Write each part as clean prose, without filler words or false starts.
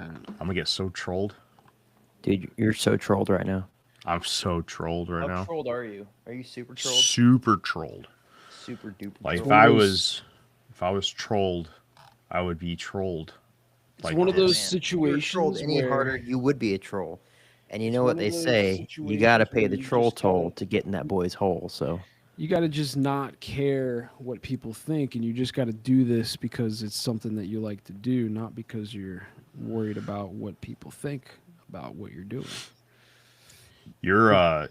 I'm gonna get so trolled. Dude, you're so trolled right now. I'm so trolled right now. How trolled are you? Are you super trolled? Super trolled. Super duper Like trolled. if I was trolled, I would be trolled. It's Like one of those this. If you were trolled situations any where harder, you would be a troll. And you It's know one what of they those say? You gotta situations pay where the you troll just gotta- toll to get in that boy's hole. So you got to just not care what people think, and you just got to do this because it's something that you like to do, not because you're worried about what people think about what you're doing. Your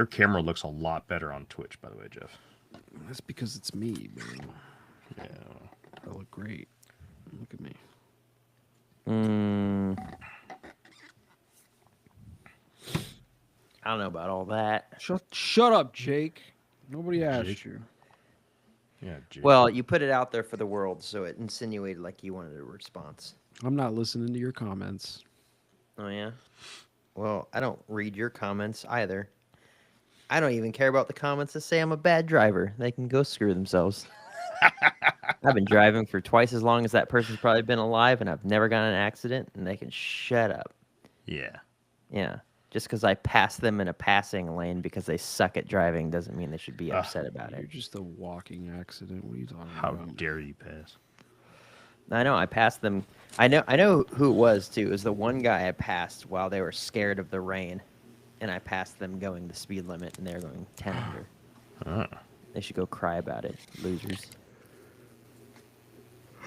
camera looks a lot better on Twitch, by the way, Jeff. That's because it's me, man. Yeah. I look great. Look at me. I don't know about all that. Shut up, Jake. Nobody asked Jake? you. Yeah, Jake. Well, you put it out there for the world, so it insinuated like you wanted a response. I'm not listening to your comments. Oh yeah. Well, I don't read your comments either. I don't even care about the comments that say I'm a bad driver. They can go screw themselves. I've been driving for twice as long as that person's probably been alive, and I've never gotten in an accident, and they can shut up. Yeah. Yeah. Just because I passed them in a passing lane because they suck at driving doesn't mean they should be upset about You're it. just a walking accident. What are you talking How about? dare you pass? I know, I passed them. I know who it was, too. It was the one guy I passed while they were scared of the rain. And I passed them going the speed limit, and they're going 10 under. They should go cry about it, losers.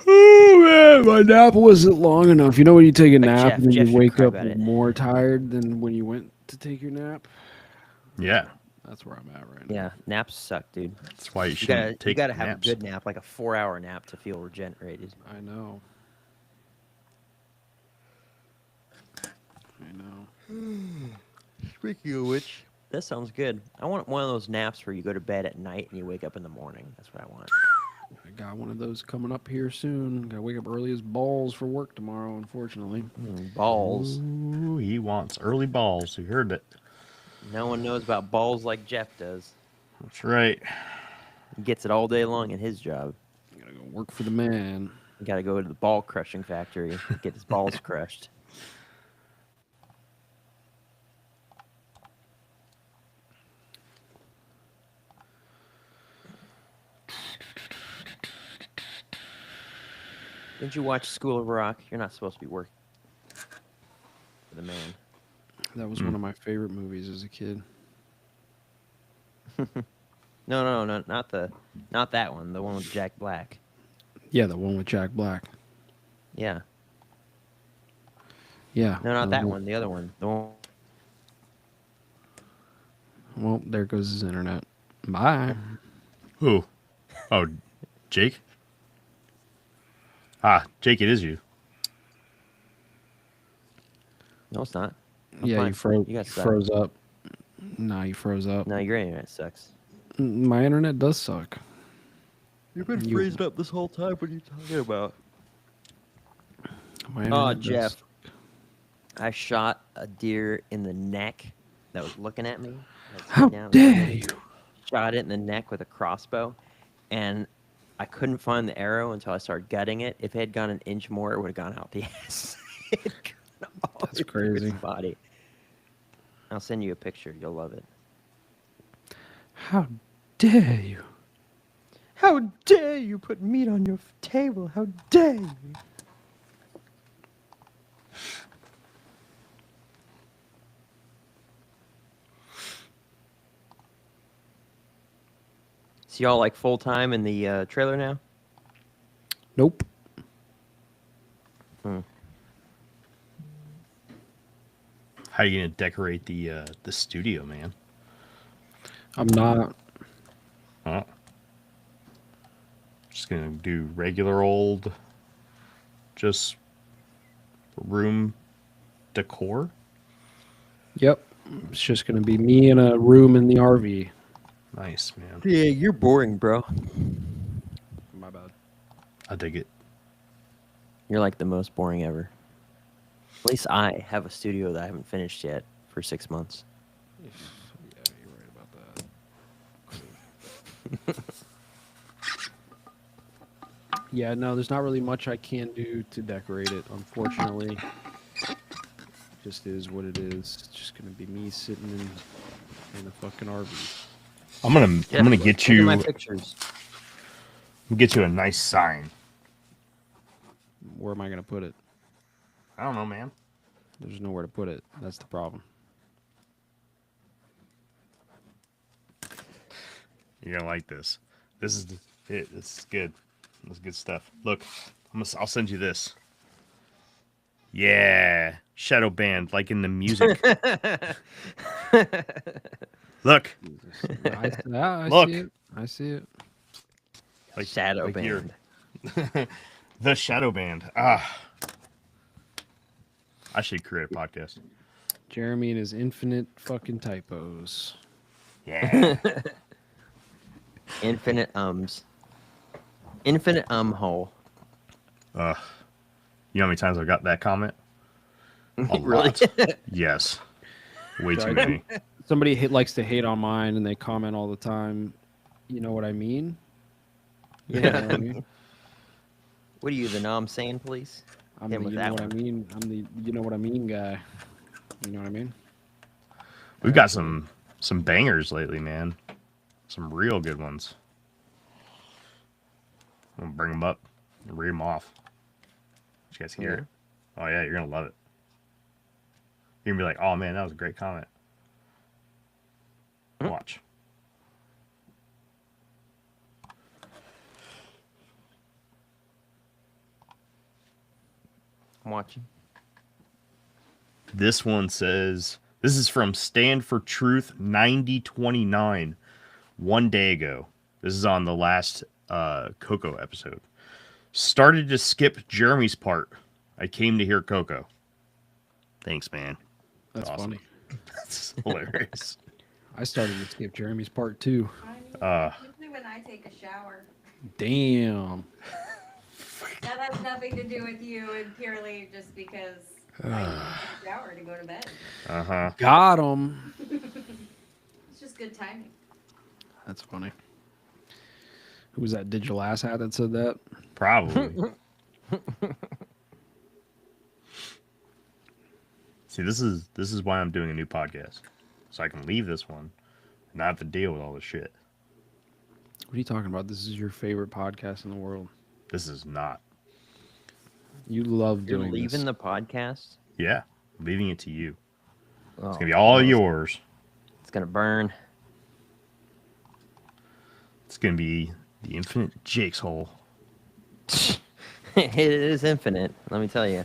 Oh man, my nap wasn't long enough. You know when you take a nap Jeff- and then Jeff you should wake cry up about it. more tired than when you went to take your nap? Yeah. That's where I'm at right now. Yeah, naps suck, dude. That's why you You shouldn't gotta, take you gotta have naps. a good nap, like a 4-hour nap to feel regenerated. I know. I know. Speaking of which, that sounds good. I want one of those naps where you go to bed at night and you wake up in the morning. That's what I want. I got one of those coming up here soon. Gotta wake up early as balls for work tomorrow, unfortunately. Balls. Ooh, he wants early balls. You heard it. No one knows about balls like Jeff does. That's right. He gets it all day long in his job. Gotta go work for the man. You gotta go to the ball crushing factory and get his balls crushed. Didn't you watch School of Rock? You're not supposed to be working for the man. That was one of my favorite movies as a kid. No, not that one. The one with Jack Black. Yeah, the one with Jack Black. Yeah. Yeah. No, not that one. The other one. The one. Well, there goes his internet. Bye. Who? Oh, Jake? Ah, Jake, it is you. No, it's not. Yeah, fine. you froze. You got You sucked. froze up. Nah, you froze up. No, your internet sucks. My internet does suck. You've been You- freezing up this whole time. What are you talking about? My Oh, internet does Jeff. suck. I shot a deer in the neck that was looking at me. How dare you? Shot it in the neck with a crossbow, and I couldn't find the arrow until I started gutting it. If it had gone an inch more, it would have gone out the ass. It had gone all That's through its crazy. body. I'll send you a picture. You'll love it. How dare you? How dare you put meat on your table? How dare you? So y'all like full time in the trailer now? Nope. How are you gonna decorate the studio, man? I'm not. Huh? Just gonna do regular old, just room decor. Yep. It's just gonna be me in a room in the RV. Nice, man. Yeah, you're boring, bro. My bad. I dig it. You're like the most boring ever. At least I have a studio that I haven't finished yet for 6 months. Yeah, you're right about that. Yeah, no, there's not really much I can do to decorate it, unfortunately. Just is what it is. It's just gonna be me sitting in a fucking RV. I'm gonna get Look at you my pictures. a nice sign. Where am I gonna put it? I don't know, man. There's nowhere to put it. That's the problem. You're gonna like this. This is it. This is good. This is good stuff. Look, I'll send you this. Yeah, shadow band, like in the music. Look, I Look. see it. I see it. like Shadow like you're- band. the shadow band. Ah, I should create a podcast. Jeremy and his infinite fucking typos. Yeah. Infinite ums. Infinite hole. You know how many times I got that comment? A Really? lot. Yes. Way too Right. many. Somebody likes to hate on mine, and they comment all the time. You know what I mean? You know what I mean? What are you, the nom saying police? I'm Hit the with you know that what one. I mean. I'm the you know what I mean guy. You know what I mean? We've got some bangers lately, man. Some real good ones. I'm gonna bring them up and read them off. Did you guys hear it? Oh yeah, you're gonna love it. You're gonna be like, "Oh man, that was a great comment." Watch. I'm watching. This one says, this is from Stand for Truth 9029, 1 day ago. This is on the last Coco episode. Started to skip Jeremy's part. I came to hear Coco. Thanks, man. That's awesome. funny. That's hilarious. I started to skip Jeremy's part too. Usually when I take a shower. Damn. That has nothing to do with you and purely just because I need to take a shower to go to bed. Uh-huh. Got him. It's just good timing. That's funny. Who was that digital asshat that said that? Probably. See, this is why I'm doing a new podcast. So I can leave this one and not have to deal with all this shit. What are you talking about? This is your favorite podcast in the world. This is not. You love You're doing leaving this. the podcast? Yeah. I'm leaving it to you. Oh, It's gonna be all yours. It's gonna burn. It's gonna be the infinite Jake's hole. It is infinite, let me tell you.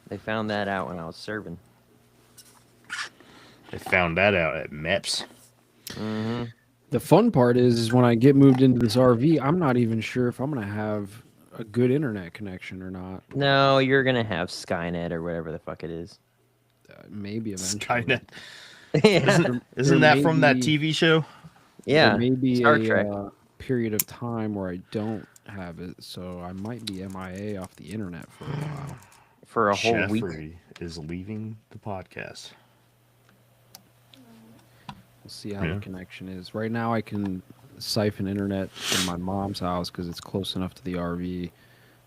They found that out when I was serving. I found that out at MEPS. Mm-hmm. The fun part is when I get moved into this RV, I'm not even sure if I'm going to have a good internet connection or not. No, you're gonna have Skynet or whatever the fuck it is. Maybe eventually. Skynet. Yeah. Isn't There that may from that be- TV show? Yeah. There may be Star a Trek. period of time where I don't have it, so I might be MIA off the internet for a while. For a whole week. Jeffrey is leaving the podcast. We'll see how Yeah. the connection is. Right now, I can siphon internet from my mom's house because it's close enough to the RV.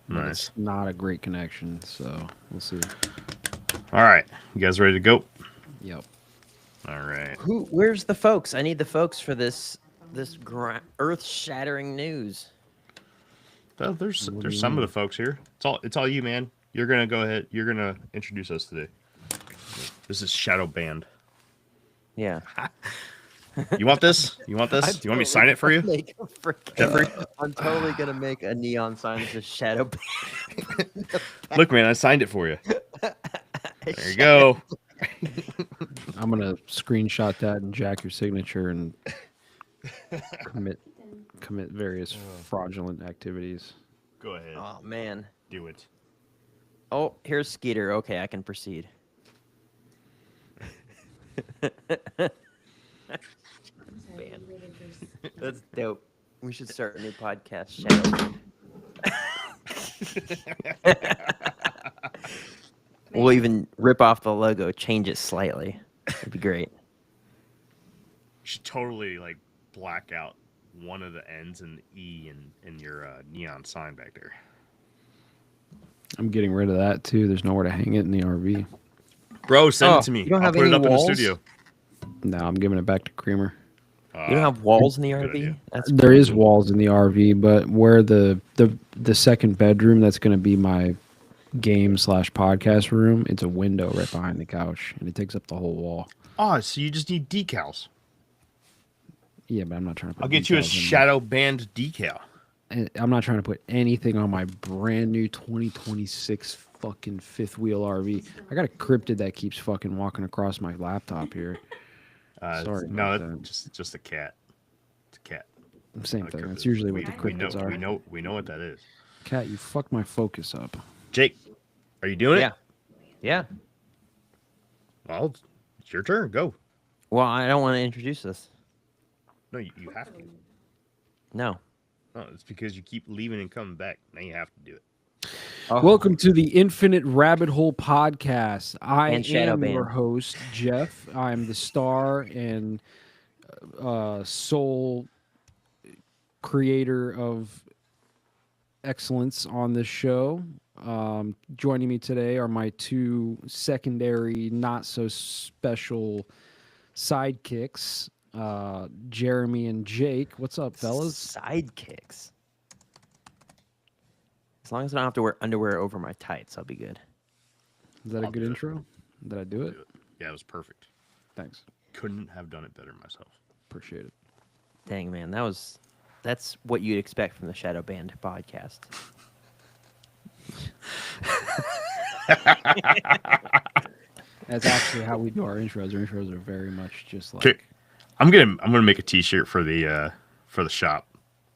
But Nice. It's not a great connection, so we'll see. All right. You guys ready to go? Yep. All right. Where's the folks? I need the folks for this earth-shattering news. Well, there's What do you some mean? of the folks here. It's all you, man. You're gonna go ahead. You're gonna introduce us today. This is Shadow Band. Yeah. You want this? You want this? Do you want me to sign it for you? Jeffrey? I'm totally gonna make a neon sign that says Shadow Band. Look, man, I signed it for you. There you go. I'm going to screenshot that and jack your signature and commit various fraudulent activities. Go ahead. Oh man. Do it. Oh, here's Skeeter. Okay, I can proceed. Man. That's dope. We should start a new podcast, Shadow Band. We'll even rip off the logo, change it slightly. It'd be great. Should totally like black out one of the N's and the E in your neon sign back there. I'm getting rid of that too. There's nowhere to hang it in the RV. Bro, send Oh, it to me. you don't I'll have put it any up walls? in the studio. No, I'm giving it back to Creamer. You don't have walls in the good RV? idea. That's There is crazy. walls in the RV, but where the second bedroom that's going to be my game/podcast room, it's a window right behind the couch, and it takes up the whole wall. Oh, so you just need decals. Yeah, but I'm not trying to put I'll get you a decals in shadow band decal. there. I'm not trying to put anything on my brand new 2026 fucking fifth wheel RV. I got a cryptid that keeps fucking walking across my laptop here. Sorry No, about that's just a cat. It's a cat. Same Not a thing. cryptid. That's usually what we, the we know cryptids are. we know what that is. Cat, you fucked my focus up. Jake, are you doing Yeah. it? Yeah. Well, it's your turn. Go. Well, I don't want to introduce this. No, you have to. No. No, it's because you keep leaving and coming back. Now you have to do it. Oh, Welcome to the Infinite Rabbit Hole Podcast. I And Shadow am your Band. host, Jeff. I'm the star and sole creator of excellence on this show. Joining me today are my two secondary, not so special sidekicks, Jeremy and Jake. What's up, fellas? Sidekicks. As long as I don't have to wear underwear over my tights, I'll be good. Is that a I'll good do it. intro? Did I do it? Yeah, it was perfect. Thanks. Couldn't have done it better myself. Appreciate it. Dang, man, that's what you'd expect from the Shadow Band podcast. That's actually how we do our intros. Our intros are very much just like Okay. I'm gonna make a T-shirt for the shop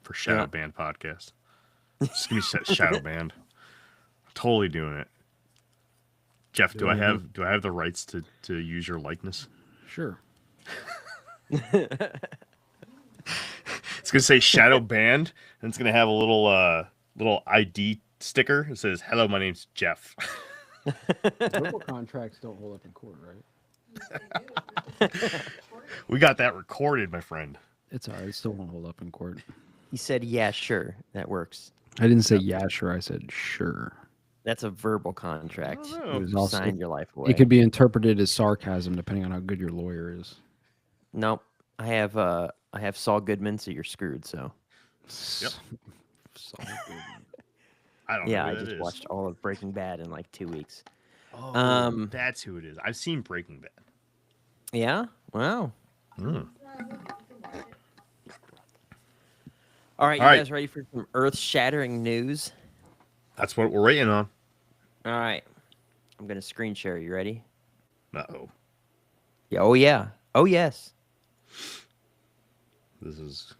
for Shadow Yeah. Band podcast. Just give me Shadow Band. Totally doing it. Jeff, do I have the rights to use your likeness? sure. It's gonna say Shadow Band, and it's gonna have a little ID sticker. It says, "Hello, my name's Jeff." Verbal contracts don't hold up in court, right? We got that recorded, my friend. It's all right. It still won't hold up in court. He said, "Yeah, sure, that works." I didn't say yeah, sure. I said sure. That's a verbal contract. I don't know. It was You also, signed your life away. it could be interpreted as sarcasm depending on how good your lawyer is. Nope. I have Saul Goodman, so you're screwed. So Yep. Saul Goodman. I don't yeah, know I who that just is. watched all of Breaking Bad in like 2 weeks. Oh, that's who it is. I've seen Breaking Bad. Yeah. Wow. Mm. All right, you All right. guys ready for some earth-shattering news? That's what we're waiting on. All right. I'm gonna screen share. You ready? Uh-oh. Yeah. Oh yeah. Oh yes. This is...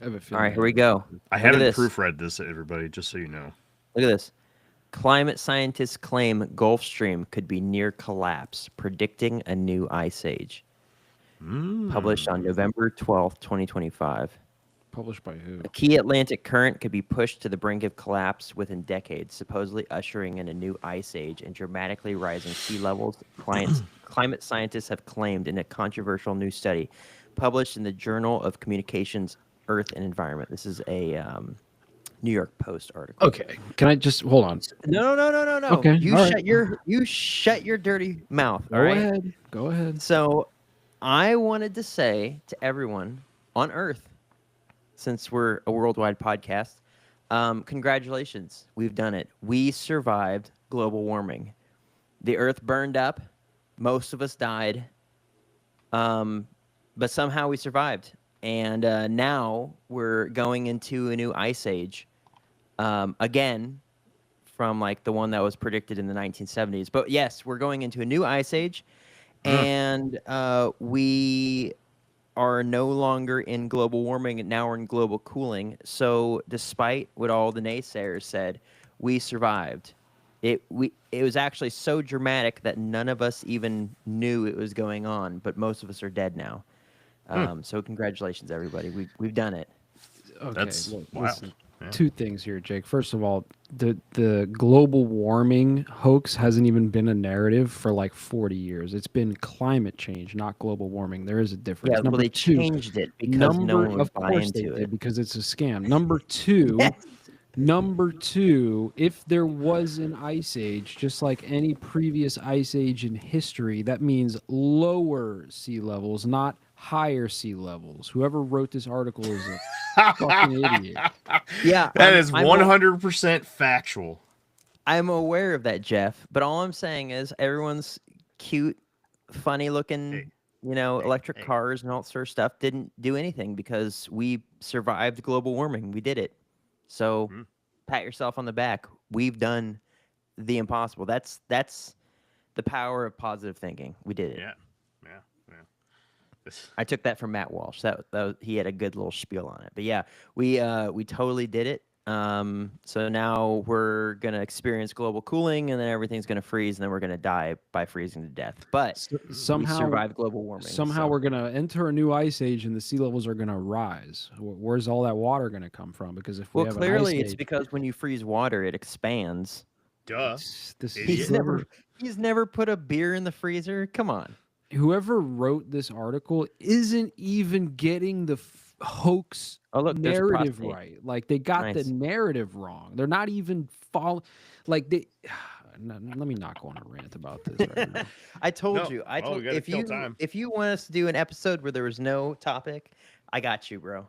I have a All feeling right, here we go. I Look at haven't this. proofread this, everybody, just so you know. Look at this. Climate scientists claim Gulf Stream could be near collapse, predicting a new ice age. Published on November 12th, 2025. Published by who? A key Atlantic current could be pushed to the brink of collapse within decades, supposedly ushering in a new ice age and dramatically rising sea levels. Climate scientists have claimed in a controversial new study published in the Journal of Communications, Earth and Environment. This is a New York Post article. Okay. Can I just hold on? No. Okay, You all shut right. you shut your dirty mouth. Go all right. ahead. Go ahead. So, I wanted to say to everyone on Earth, since we're a worldwide podcast, congratulations. We've done it. We survived global warming. The Earth burned up. Most of us died. But somehow we survived. And now we're going into a new ice age. Again, from like the one that was predicted in the 1970s. But yes, we're going into a new ice age. And we are no longer in global warming, and now we're in global cooling. So despite what all the naysayers said, we survived. It was actually so dramatic that none of us even knew it was going on, but most of us are dead now. So congratulations, everybody. We've done it. Okay. That's look, wild. listen. Yeah. Two things here, Jake. First of all, the global warming hoax hasn't even been a narrative for like 40 years. It's been climate change, not global warming. There is a difference. Yeah, well, Number they two, changed it because no one would of buy course they into did, it. because it's a scam. Number two, Yes. Number two, if there was an ice age, just like any previous ice age in history, that means lower sea levels, not higher sea levels. Whoever wrote this article is a fucking idiot. Yeah, That is 100% factual. I'm aware of that, Jeff. But all I'm saying is everyone's cute, funny looking, Hey, electric hey. cars and all that sort of stuff didn't do anything because we survived global warming. We did it. So Mhm. pat yourself on the back. We've done the impossible. That's the power of positive thinking. We did it. Yeah. This- I took that from Matt Walsh. He had a good little spiel on it. But yeah, we totally did it. So now we're gonna experience global cooling, and then everything's gonna freeze, and then we're gonna die by freezing to death. But we Somehow, survived global warming. somehow so- we're gonna enter a new ice age, and the sea levels are gonna rise. Where's all that water gonna come from? Because if we Well, have clearly an ice it's age, because when you freeze water, it expands. Duh. this Idiot. He's never put a beer in the freezer. Come on. whoever wrote this article isn't even getting the hoax Oh, look, there's a narrative prostate. right. Like they got Nice. the narrative wrong. They're not even like they. Let me not go on a rant about this right now. I told No. you. I Well, we told gotta if kill you time. if you want us to do an episode where there was no topic, I got you, bro.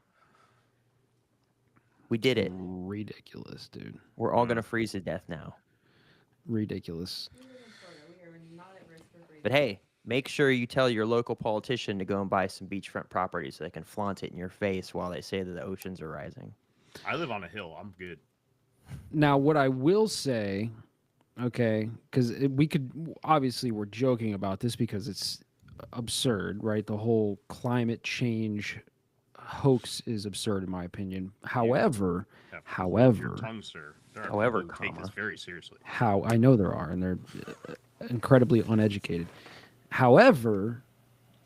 We did it. Ridiculous, dude. We're all gonna freeze to death now. Ridiculous. We live in Florida. We are not at risk for freezing. But hey, make sure you tell your local politician to go and buy some beachfront property so they can flaunt it in your face while they say that the oceans are rising. I live on a hill. I'm good. Now, what I will say, okay, because we could obviously we're joking about this because it's absurd, right? The whole climate change hoax is absurd in my opinion. However, Yeah, however, your tongue, sir. There are However, people who take this comma. very seriously. how I know there are, and they're incredibly uneducated. However,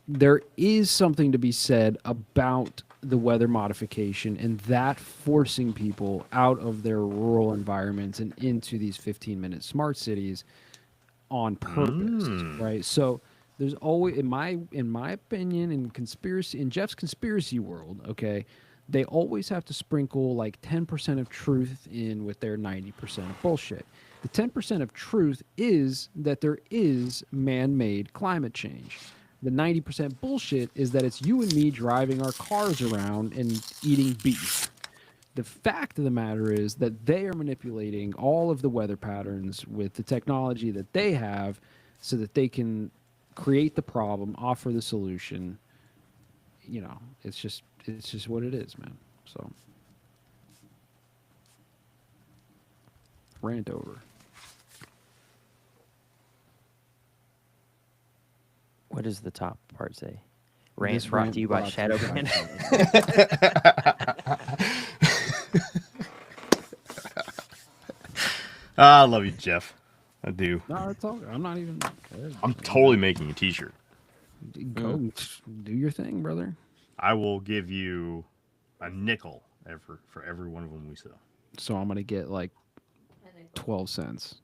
there is something to be said about the weather modification and that forcing people out of their rural environments and into these 15-minute smart cities on purpose, right? So there's always, in my opinion, in Jeff's conspiracy world, okay, they always have to sprinkle like 10% of truth in with their 90% of bullshit. The 10% of truth is that there is man-made climate change. The 90% bullshit is that it's you and me driving our cars around and eating beef. The fact of the matter is that they are manipulating all of the weather patterns with the technology that they have so that they can create the problem, offer the solution. You know, it's just what it is, man. So rant over. What does the top part say? Rant This brought rant to you by brought to Shadow you by Band. I love you, Jeff. I do. No, it's all. I'm not even. I'm totally making a T-shirt. Go do your thing, brother. I will give you a nickel for every one of them we sell. So I'm gonna get like And they- 12 cents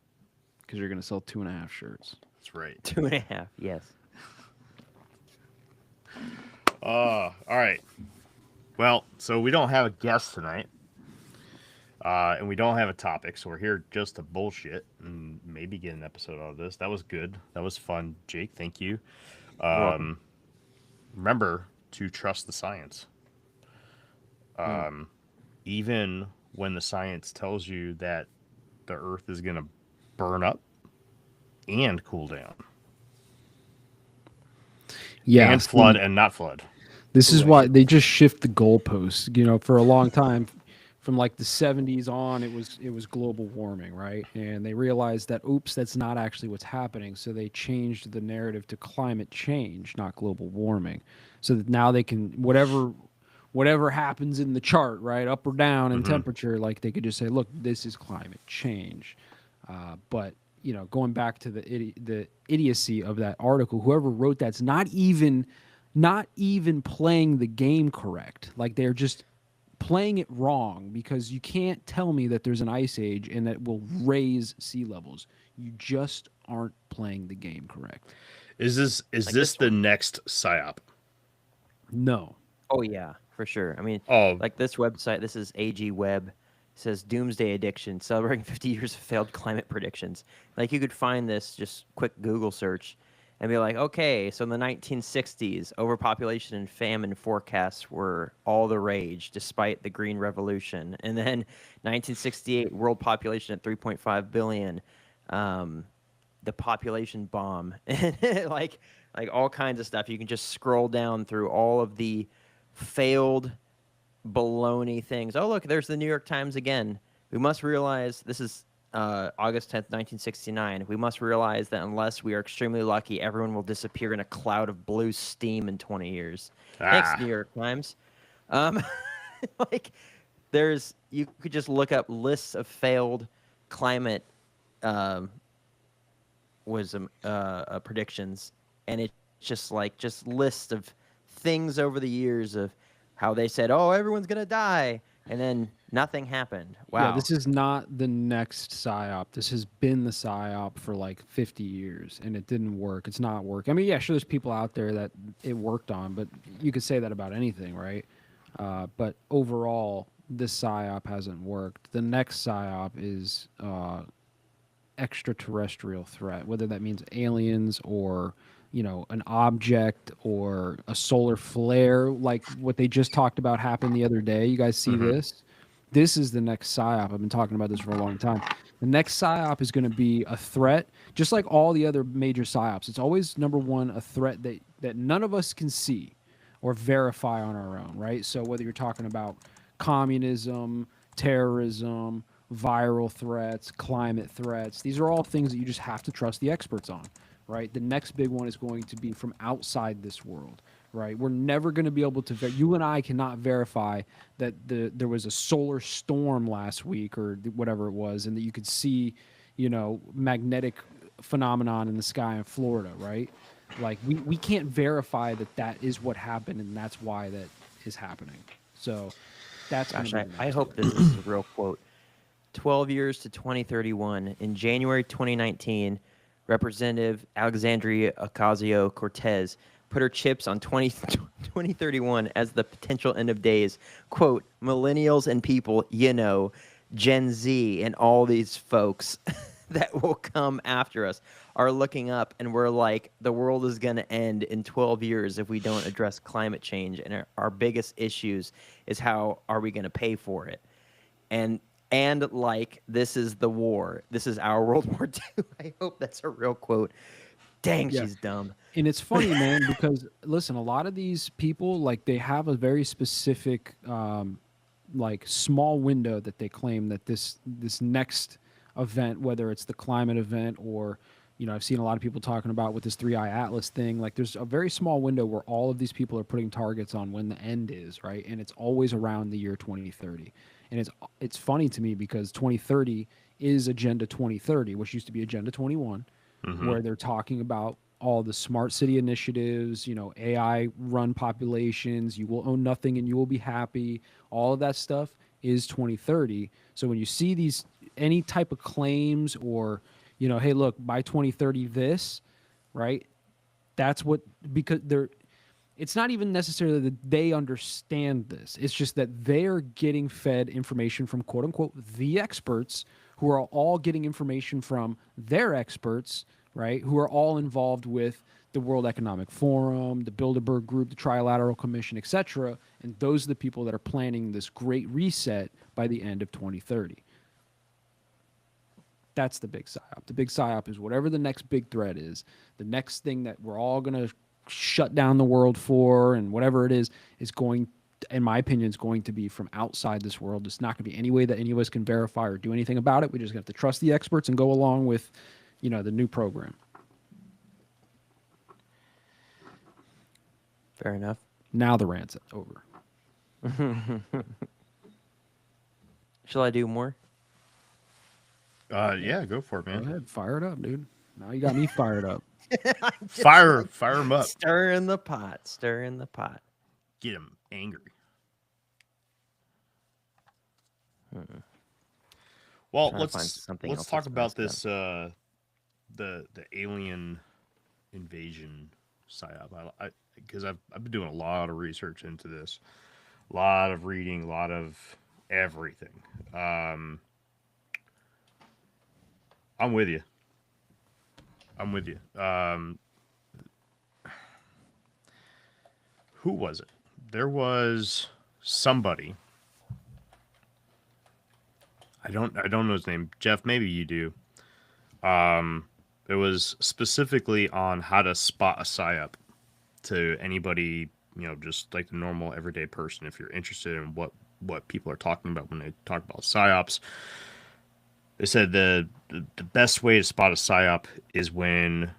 because you're gonna sell 2.5 shirts. That's right. 2.5. Yes. All right. Well, so we don't have a guest tonight. And we don't have a topic, so we're here just to bullshit and maybe get an episode out of this. That was good. That was fun, Jake. Thank you. welcome. Remember to trust the science. Even when the science tells you that the Earth is going to burn up and cool down, Yeah, and flood and not flood. This is why they just shift the goalposts. You know, for a long time, from like the 70s on, it was global warming, right? And they realized that oops, that's not actually what's happening. So they changed the narrative to climate change, not global warming. So that now they can whatever happens in the chart, right, up or down in temperature, like they could just say, look, this is climate change. But you know, going back to the idiocy of that article, whoever wrote that's not even playing the game correct. Like they're just playing it wrong because you can't tell me that there's an ice age and that will raise sea levels. You just aren't playing the game correct. Is this this the next Psy-Op? No. Oh yeah, for sure. I mean, Oh, like this website. This is AG Web. says Doomsday Addiction, celebrating 50 years of failed climate predictions. Like you could find this just quick Google search and be like, okay, so in the 1960s, overpopulation and famine forecasts were all the rage despite the Green Revolution. And then 1968, world population at 3.5 billion, the population bomb, like all kinds of stuff. You can just scroll down through all of the failed baloney things. Oh, look, there's the New York Times again. We must realize this is August 10th, 1969. We must realize that unless we are extremely lucky, everyone will disappear in a cloud of blue steam in 20 years. Thanks, New York Times. Like, you could just look up lists of failed climate predictions, and it's just lists of things over the years of how they said, oh, everyone's going to die, and then nothing happened. Wow. Yeah, this is not the next Psy-Op. This has been the Psy-Op for like 50 years, and it didn't work. It's not working. I mean, yeah, sure, there's people out there that it worked on, but you could say that about anything, right? But overall, this Psy-Op hasn't worked. The next Psy-Op is extraterrestrial threat, whether that means aliens or an object or a solar flare, like what they just talked about happened the other day. You guys see this? This is the next Psy-Op. I've been talking about this for a long time. The next Psy-Op is going to be a threat, just like all the other major Psy-Ops. It's always, number one, a threat that none of us can see or verify on our own, right? So whether you're talking about communism, terrorism, viral threats, climate threats, these are all things that you just have to trust the experts on. Right. The next big one is going to be from outside this world. Right. We're never going to be able to. You and I cannot verify that there was a solar storm last week or whatever it was, and that you could see, magnetic phenomenon in the sky in Florida. Right. Like we can't verify that is what happened, and that's why that is happening. So that's. Gosh, I hope this is a real quote. 12 years to 2031. In January 2019. Representative Alexandria Ocasio-Cortez put her chips on 2031 as the potential end of days. Quote, millennials and people, Gen Z and all these folks that will come after us are looking up, and we're like, the world is going to end in 12 years if we don't address climate change. And our biggest issues is how are we going to pay for it? And like, this is the war. This is our World War II. I hope that's a real quote. Dang, yeah. She's dumb. And it's funny, man, because, listen, a lot of these people, like, they have a very specific, small window that they claim that this next event, whether it's the climate event or, I've seen a lot of people talking about with this 3-Eye Atlas thing, like, there's a very small window where all of these people are putting targets on when the end is, right? And it's always around the year 2030. And it's funny to me because 2030 is Agenda 2030, which used to be Agenda 21, where they're talking about all the smart city initiatives, AI run populations, you will own nothing and you will be happy. All of that stuff is 2030. So when you see any type of claims or, hey, look, by 2030 this, right? That's because it's not even necessarily that they understand this. It's just that they're getting fed information from, quote unquote, the experts, who are all getting information from their experts, right? Who are all involved with the World Economic Forum, the Bilderberg Group, the Trilateral Commission, etc. And those are the people that are planning this great reset by the end of 2030. That's the big Psy-Op. The big Psy-Op is whatever the next big threat is, the next thing that we're all going to shut down the world for, and whatever it is going, in my opinion, is going to be from outside this world. It's not going to be any way that any of us can verify or do anything about it. We just have to trust the experts and go along with, the new program. Fair enough. Now the rant's over. Shall I do more? Yeah, go for it, man. Go ahead, fire it up, dude. Now you got me fired up. Fire him up. Stir in the pot. Get him angry. Well, let's talk about this the alien invasion Psy-Op. Because I've been doing a lot of research into this, a lot of reading, a lot of everything. I'm with you. I'm with you. Who was it? There was somebody. I don't know his name. Jeff, maybe you do. It was specifically on how to spot a psy-op to anybody, just like the normal everyday person. If you're interested in what people are talking about when they talk about psy-ops, they said the best way to spot a psy-op is when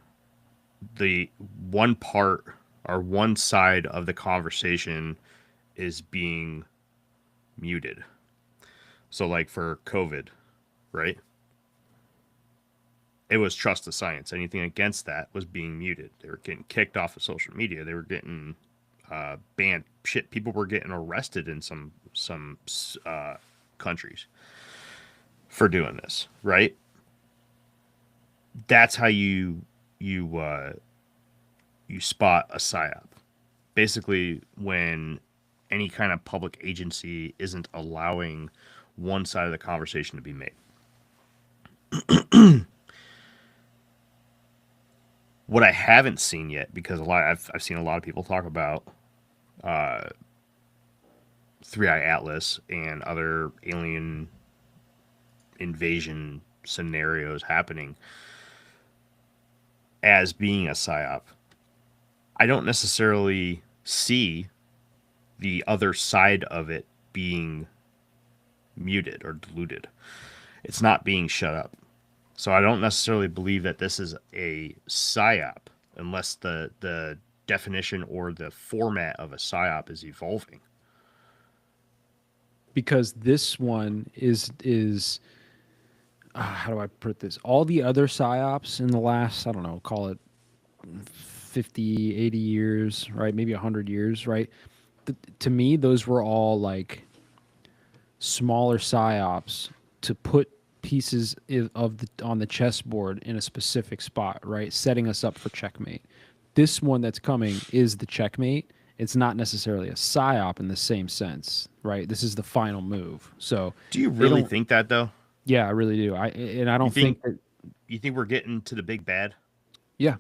the one part or one side of the conversation is being muted. So, like for COVID, right? It was trust the science. Anything against that was being muted. They were getting kicked off of social media. They were getting banned. Shit, people were getting arrested in some countries for doing this, right? That's how you spot a psyop. Basically, when any kind of public agency isn't allowing one side of the conversation to be made. What I haven't seen yet, because I've seen a lot of people talk about Three Eye Atlas and other alien invasion scenarios happening as being a psyop. I don't necessarily see the other side of it being muted or diluted. It's not being shut up. So I don't necessarily believe that this is a psyop unless the definition or the format of a psyop is evolving. Because this one is how do I put this? All the other psyops in the last, I don't know, call it 50, 80 years, right? Maybe 100 years, right? To me, those were all like smaller psyops to put pieces on the chessboard in a specific spot, right? Setting us up for checkmate. This one that's coming is the checkmate. It's not necessarily a psyop in the same sense, right? This is the final move. So, do you really think that though? Yeah, I really do. I don't think that, you think we're getting to the big bad? Yeah.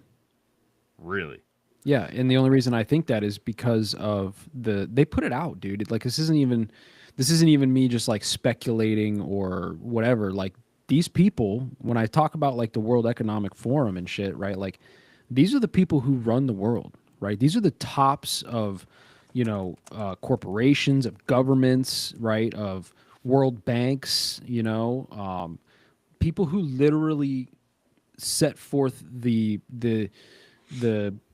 Really? Yeah, and the only reason I think that is because of they put it out, dude. Like this isn't even me just like speculating or whatever. Like these people, when I talk about like the World Economic Forum and shit, right? Like these are the people who run the world, right? These are the tops of, corporations, of governments, right? Of world banks, people who literally set forth the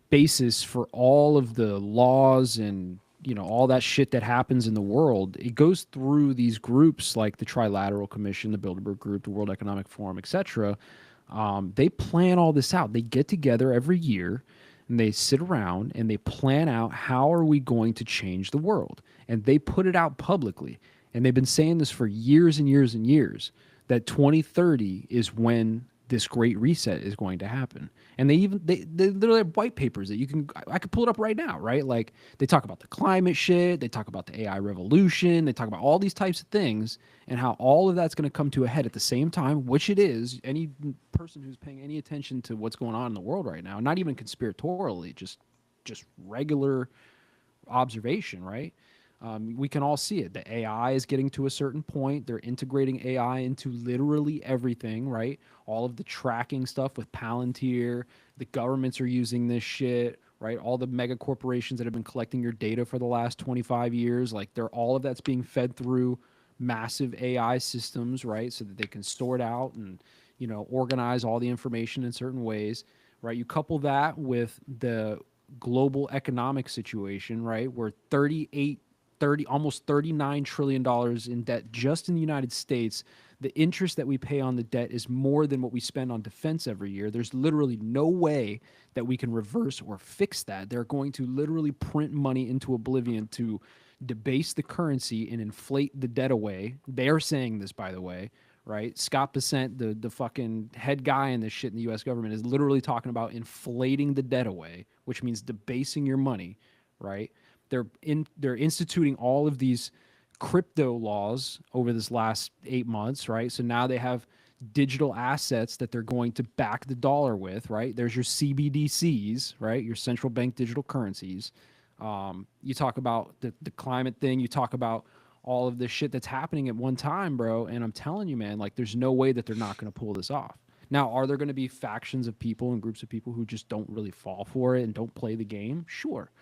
basis for all of the laws and all that shit that happens in the world. It goes through these groups like the Trilateral Commission, the Bilderberg Group, the World Economic Forum, etc. They plan all this out. They get together every year and they sit around and they plan out how are we going to change the world, and they put it out publicly. And they've been saying this for years and years and years, that 2030 is when this great reset is going to happen. And they literally have white papers that I could pull it up right now, right? Like they talk about the climate shit, they talk about the AI revolution, they talk about all these types of things and how all of that's going to come to a head at the same time, which it is. Any person who's paying any attention to what's going on in the world right now, not even conspiratorially, just regular observation, right? We can all see it. The AI is getting to a certain point. They're integrating AI into literally everything, right? All of the tracking stuff with Palantir. The governments are using this shit, right? All the mega corporations that have been collecting your data for the last 25 years, like all of that's being fed through massive AI systems, right? So that they can sort out and, organize all the information in certain ways, right? You couple that with the global economic situation, right? Where almost $39 trillion in debt just in the United States. The interest that we pay on the debt is more than what we spend on defense every year. There's literally no way that we can reverse or fix that. They're going to literally print money into oblivion to debase the currency and inflate the debt away. They're saying this, by the way, right? Scott Bessent, the fucking head guy in this shit in the U.S. government, is literally talking about inflating the debt away, which means debasing your money, right? They're instituting all of these crypto laws over this last 8 months, right? So now they have digital assets that they're going to back the dollar with, right? There's your CBDCs, right? Your central bank digital currencies. You talk about the climate thing. You talk about all of this shit that's happening at one time, bro. And I'm telling you, man, like there's no way that they're not going to pull this off. Now, are there going to be factions of people and groups of people who just don't really fall for it and don't play the game? Sure.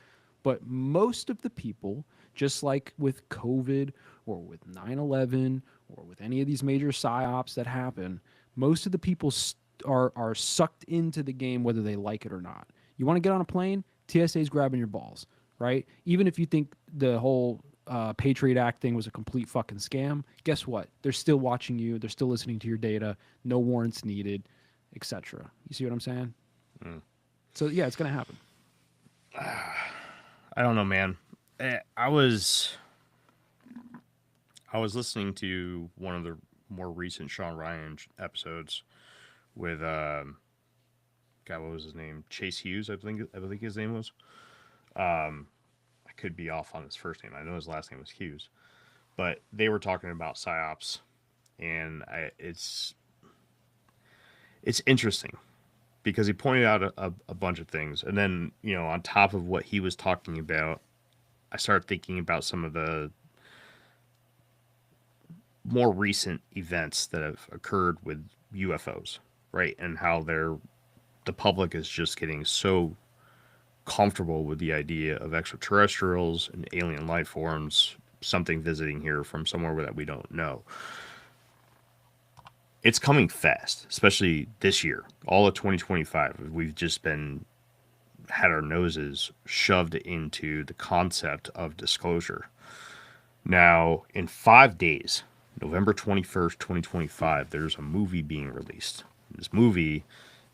But most of the people, just like with COVID or with 9/11 or with any of these major psyops that happen, most of the people are sucked into the game whether they like it or not. You want to get on a plane? TSA's grabbing your balls, right? Even if you think the whole Patriot Act thing was a complete fucking scam, guess what? They're still watching you. They're still listening to your data. No warrants needed, etc. You see what I'm saying? So yeah, it's gonna happen. I don't know, man. I was listening to one of the more recent Sean Ryan episodes with God, what was his name? Chase Hughes, I think his name was. I could be off on his first name. I know his last name was Hughes, but they were talking about Psy-Ops, and it's interesting because he pointed out a bunch of things, and then on top of what he was talking about, I started thinking about some of the more recent events that have occurred with UFOs, right? And how the public is just getting so comfortable with the idea of extraterrestrials and alien life forms, something visiting here from somewhere that we don't know. It's coming fast, especially this year. All of 2025, we've just had our noses shoved into the concept of disclosure. Now, in 5 days, November 21st, 2025, there's a movie being released. This movie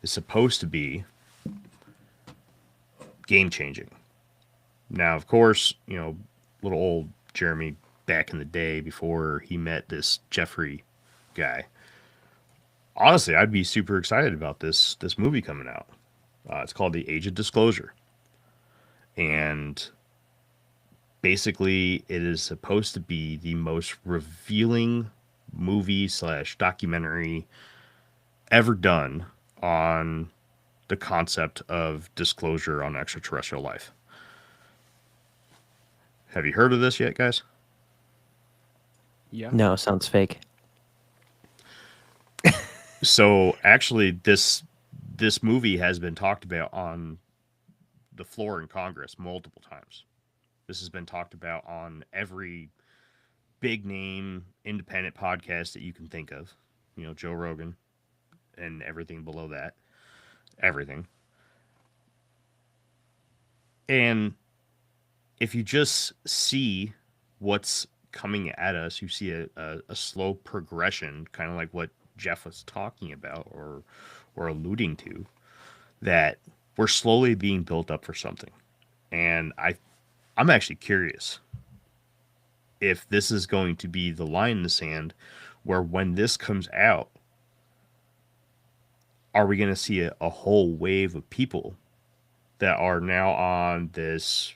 is supposed to be game-changing. Now, of course, little old Jeremy back in the day before he met this Jeffrey guy. Honestly, I'd be super excited about this movie coming out. It's called The Age of Disclosure. And basically, it is supposed to be the most revealing movie / documentary ever done on the concept of disclosure on extraterrestrial life. Have you heard of this yet, guys? Yeah. No, sounds fake. So actually, this movie has been talked about on the floor in Congress multiple times. This has been talked about on every big name independent podcast that you can think of. Joe Rogan and everything below that. Everything. And if you just see what's coming at us, you see a slow progression, kind of like what Jeff was talking about or alluding to, that we're slowly being built up for something. And I'm actually curious if this is going to be the line in the sand where when this comes out, are we going to see a whole wave of people that are now on this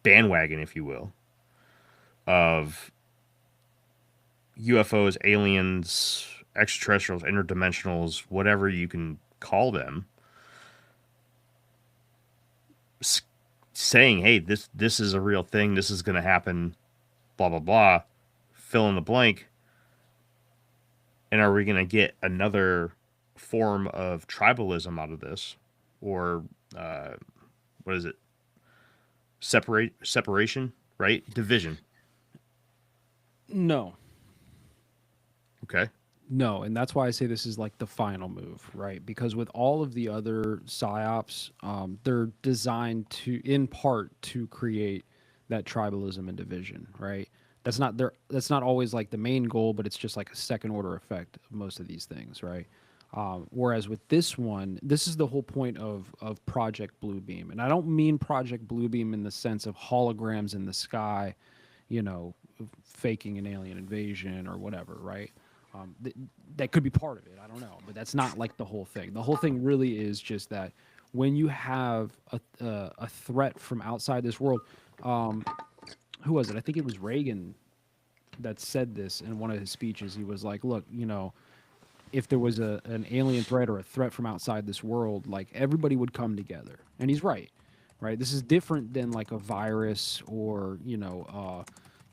bandwagon, if you will, of UFOs, aliens, extraterrestrials, interdimensionals, whatever you can call them, saying, hey, this is a real thing, this is going to happen, blah, blah, blah, fill in the blank. And are we going to get another form of tribalism out of this? Or, what is it? Separation, right? Division. No. Okay. No, and that's why I say this is like the final move, right? Because with all of the other psyops, they're designed in part to create that tribalism and division, right? That's not always like the main goal, but it's just like a second order effect of most of these things, right? Whereas with this one, this is the whole point of Project Bluebeam, and I don't mean Project Bluebeam in the sense of holograms in the sky, faking an alien invasion or whatever, right? That could be part of it. I don't know, but that's not like the whole thing. The whole thing really is just that when you have a threat from outside this world, Who was it? I think it was Reagan that said this in one of his speeches. He was like, "Look, if there was an alien threat or a threat from outside this world, like everybody would come together." And he's right, right? This is different than like a virus or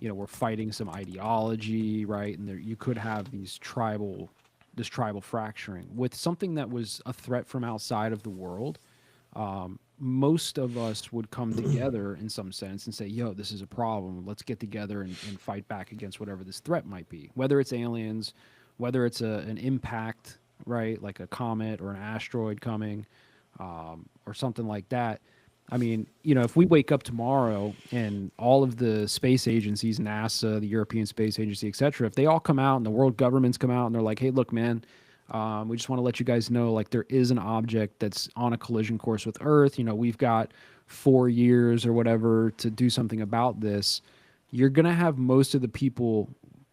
we're fighting some ideology, right? And there you could have this tribal fracturing with something that was a threat from outside of the world. Most of us would come together in some sense and say, yo, this is a problem. Let's get together and fight back against whatever this threat might be, whether it's aliens, whether it's an impact, right, like a comet or an asteroid coming, or something like that. I mean, if we wake up tomorrow and all of the space agencies, NASA, the European Space Agency, et cetera, if they all come out and the world governments come out and they're like, hey, look, man, we just want to let you guys know, like, there is an object that's on a collision course with Earth. We've got 4 years or whatever to do something about this. You're going to have most of the people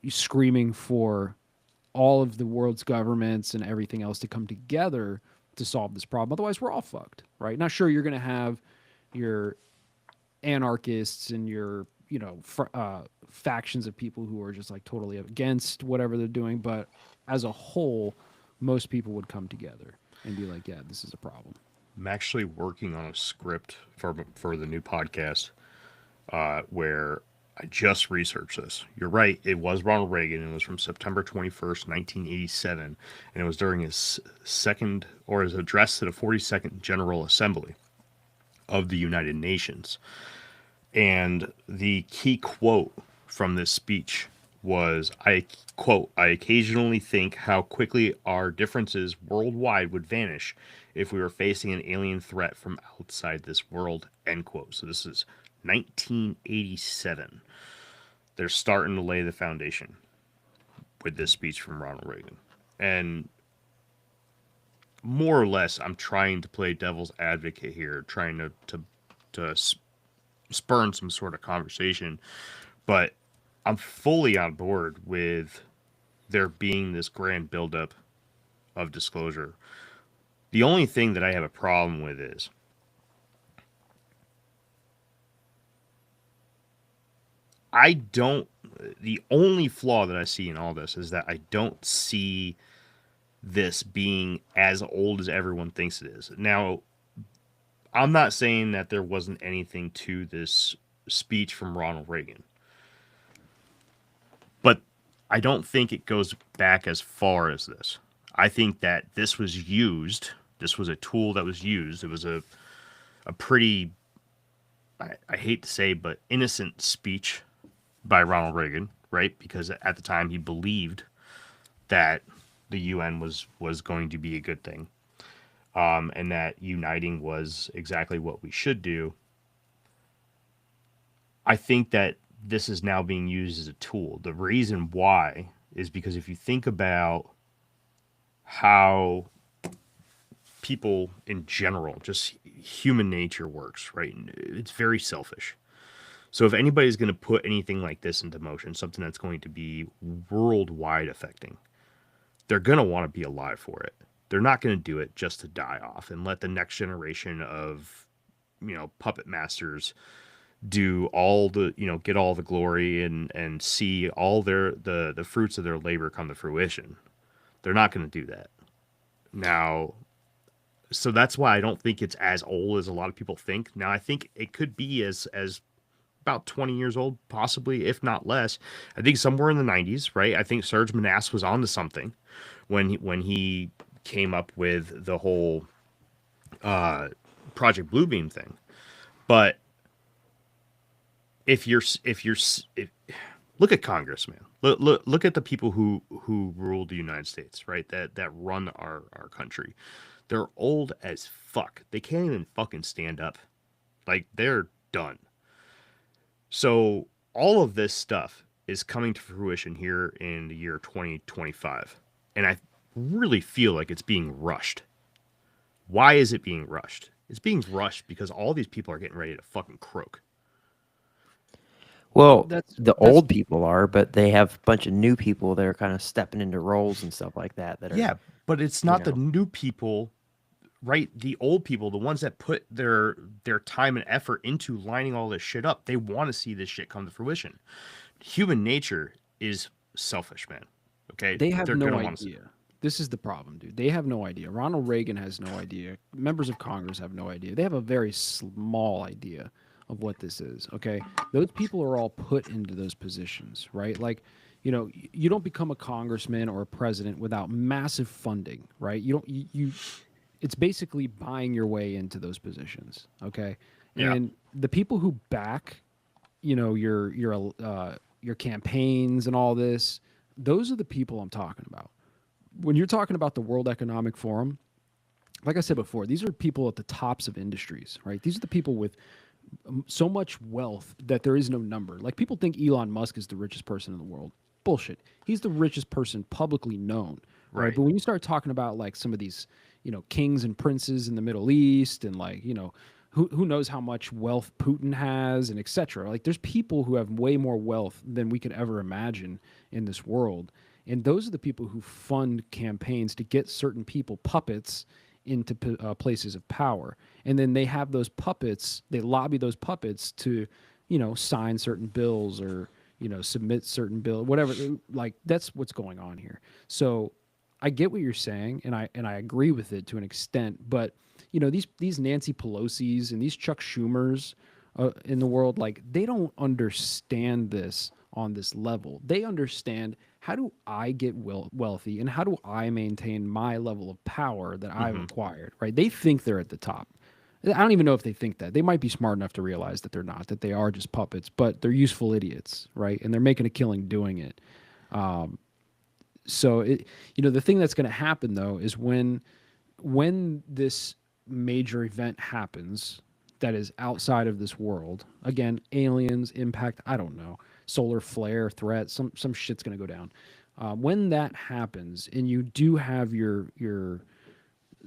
screaming for all of the world's governments and everything else to come together to solve this problem. Otherwise, we're all fucked, right? Now, sure, you're going to have your anarchists and your, factions of people who are just like totally against whatever they're doing. But as a whole, most people would come together and be like, yeah, this is a problem. I'm actually working on a script for the new podcast where I just researched this. You're right. It was Ronald Reagan. It was from September 21st, 1987. And it was during his his address to the 42nd General Assembly of the United Nations. And the key quote from this speech was, I quote, "I occasionally think how quickly our differences worldwide would vanish if we were facing an alien threat from outside this world," end quote. So this is 1987. They're starting to lay the foundation with this speech from Ronald Reagan. And more or less, I'm trying to play devil's advocate here, trying to spurn some sort of conversation. But I'm fully on board with there being this grand buildup of disclosure. The only thing that I have a problem with is the only flaw that I see in all this is that I don't see this being as old as everyone thinks it is. Now, I'm not saying that there wasn't anything to this speech from Ronald Reagan, but I don't think it goes back as far as this. I think that this was a tool that was used. It was a pretty, I hate to say, but innocent speech by Ronald Reagan, right? Because at the time he believed that the UN was going to be a good thing, and that uniting was exactly what we should do. I think that this is now being used as a tool. The reason why is because if you think about how people in general, just human nature works, right? It's very selfish. So if anybody's going to put anything like this into motion, something that's going to be worldwide affecting, they're going to want to be alive for it. They're not going to do it just to die off and let the next generation of, puppet masters do all the, get all the glory and see all the fruits of their labor come to fruition. They're not going to do that. Now, so that's why I don't think it's as old as a lot of people think. Now, I think it could be as about 20 years old, possibly, if not less. I think somewhere in the 90s, right? I think Serge Manasse was onto something when he came up with the whole Project Bluebeam thing. But if look at Congress, man. Look at the people who rule the United States, right? That run our country. They're old as fuck. They can't even fucking stand up. Like, they're done. So all of this stuff is coming to fruition here in the year 2025. And I really feel like it's being rushed. Why is it being rushed? It's being rushed because all these people are getting ready to fucking croak. Well, the old people are, but they have a bunch of new people that are kind of stepping into roles and stuff like that. Yeah, but it's not the new people right, the old people, the ones that put their time and effort into lining all this shit up, they want to see this shit come to fruition. Human nature is selfish, man. Okay, They have they're no gonna want to see. idea. This is the problem, dude. They have no idea. Ronald Reagan has no idea. Members of Congress have no idea. They have a very small idea of what this is. Okay, those people are all put into those positions, right? Like, you know, you don't become a congressman or a president without massive funding, right? You don't. You it's basically buying your way into those positions. Okay, Yeah. and the people who back, you know, your campaigns and all this, those are the people I'm talking about. When you're talking about the World Economic Forum, like I said before, these are people at the tops of industries, right? These are the people with so much wealth that there is no number. Like, people think Elon Musk is the richest person in the world. Bullshit. He's the richest person publicly known, right? Right. But when you start talking about like some of these, you know, kings and princes in the Middle East, and like, you know, who knows how much wealth Putin has, and etc. Like, there's people who have way more wealth than we could ever imagine in this world. And those are the people who fund campaigns to get certain people, puppets, into places of power. And then they have those puppets, they lobby those puppets to, you know, sign certain bills, or, you know, submit certain bill, whatever. Like, that's what's going on here. So I get what you're saying, and I agree with it to an extent. But, you know, these Nancy Pelosi's and these Chuck Schumers in the world, like, they don't understand this on this level. They understand, how do I get wealthy, and how do I maintain my level of power that I've acquired, right? They think they're at the top. I don't even know if they think that. They might be smart enough to realize that they're not, that they are just puppets, but they're useful idiots, right? And they're making a killing doing it. So it, you know, the thing that's going to happen though is when this major event happens that is outside of this world, again, aliens, impact, I don't know, solar flare threat, some shit's going to go down. When that happens, and you do have your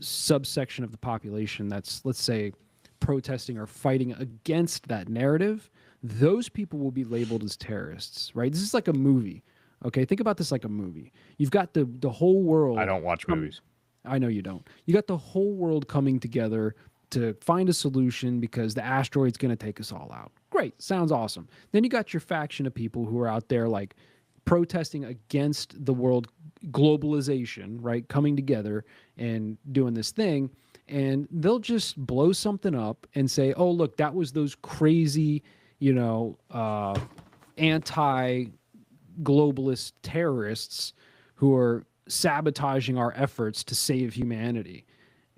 subsection of the population that's, let's say, protesting or fighting against that narrative, those people will be labeled as terrorists, right? This is like a movie. Okay, think about this like a movie. You've got the whole world. I don't watch movies. I know you don't. You got the whole world coming together to find a solution because the asteroid's going to take us all out. Great, sounds awesome. Then you got your faction of people who are out there like protesting against the world globalization, right? Coming together and doing this thing, and they'll just blow something up and say, "Oh, look, that was those crazy, you know, anti-globalist terrorists who are sabotaging our efforts to save humanity."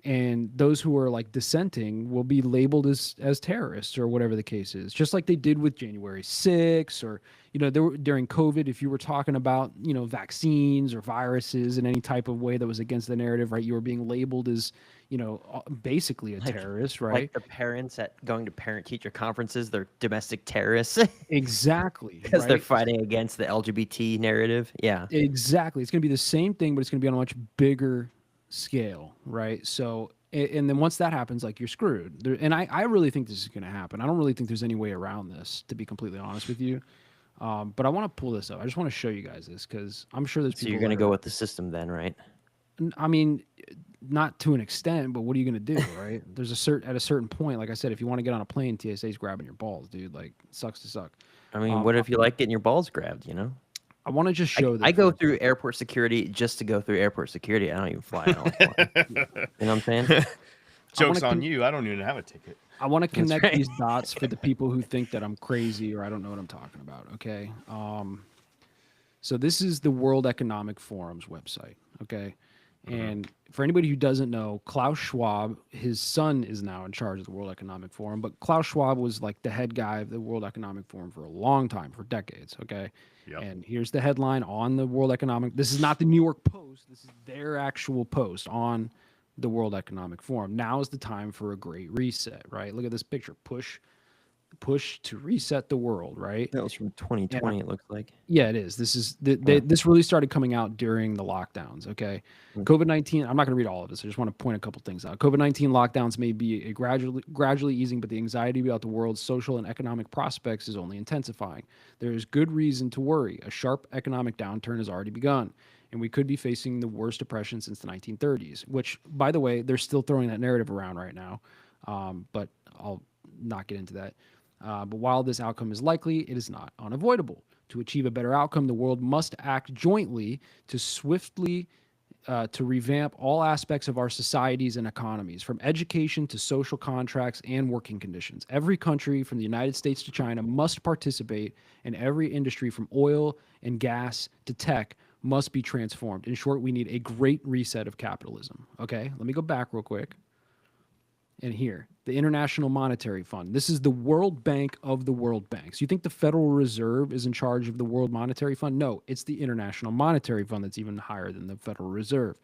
And those who are like dissenting will be labeled as terrorists or whatever the case is, just like they did with January 6th, or, you know, during COVID, if you were talking about, you know, vaccines or viruses in any type of way that was against the narrative, right, you were being labeled as, you know, basically a terrorist, right? Like the parents at going to parent-teacher conferences, they're domestic terrorists. Exactly. Because right? they're fighting against the LGBT narrative. Yeah. Exactly. It's going to be the same thing, but it's going to be on a much bigger scale, right? So, and then once that happens, like, you're screwed. And I really think this is going to happen. I don't really think there's any way around this, to be completely honest with you. But I want to pull this up. I just want to show you guys this because I'm sure there's people. So you're going to go with the system then, right? I mean, not to an extent, but what are you going to do, right? There's at a certain point, like I said, if you want to get on a plane, TSA's grabbing your balls, dude. Like, it sucks to suck. I mean, what if you like getting your balls grabbed, you know? I want to just show this. I go through airport security just to go through airport security. I don't even fly. I don't fly. You know what I'm saying? Joke's on you. I don't even have a ticket. I want to connect right. these dots for the people who think that I'm crazy or I don't know what I'm talking about. Okay. So this is the World Economic Forum's website. Okay. And for anybody who doesn't know, Klaus Schwab, his son is now in charge of the World Economic Forum, but Klaus Schwab was like the head guy of the World Economic Forum for a long time, for decades. Okay. Yep. And here's the headline on the World Economic. This is not the New York Post. This is their actual post on the World Economic Forum. Now is the time for a great reset, right? Look at this picture. Push to reset the world, right? That was from 2020, it looks like. Yeah, it is. This is this really started coming out during the lockdowns. Okay, COVID-19. I'm not going to read all of this. I just want to point a couple things out. COVID-19 lockdowns may be gradually easing, but the anxiety about the world's social and economic prospects is only intensifying. There is good reason to worry. A sharp economic downturn has already begun. and we could be facing the worst depression since the 1930s, which, by the way, they're still throwing that narrative around right now. But I'll not get into that. But while this outcome is likely, it is not unavoidable. To achieve a better outcome, the world must act jointly to swiftly to revamp all aspects of our societies and economies, from education to social contracts and working conditions. Every country, from the United States to China, must participate, and every industry, from oil and gas to tech, must be transformed. In short, we need a great reset of capitalism. Okay, let me go back real quick. And here, the International Monetary Fund. This is the World Bank of the World Banks. You think the Federal Reserve is in charge of the World Monetary Fund? No, it's the International Monetary Fund that's even higher than the Federal Reserve.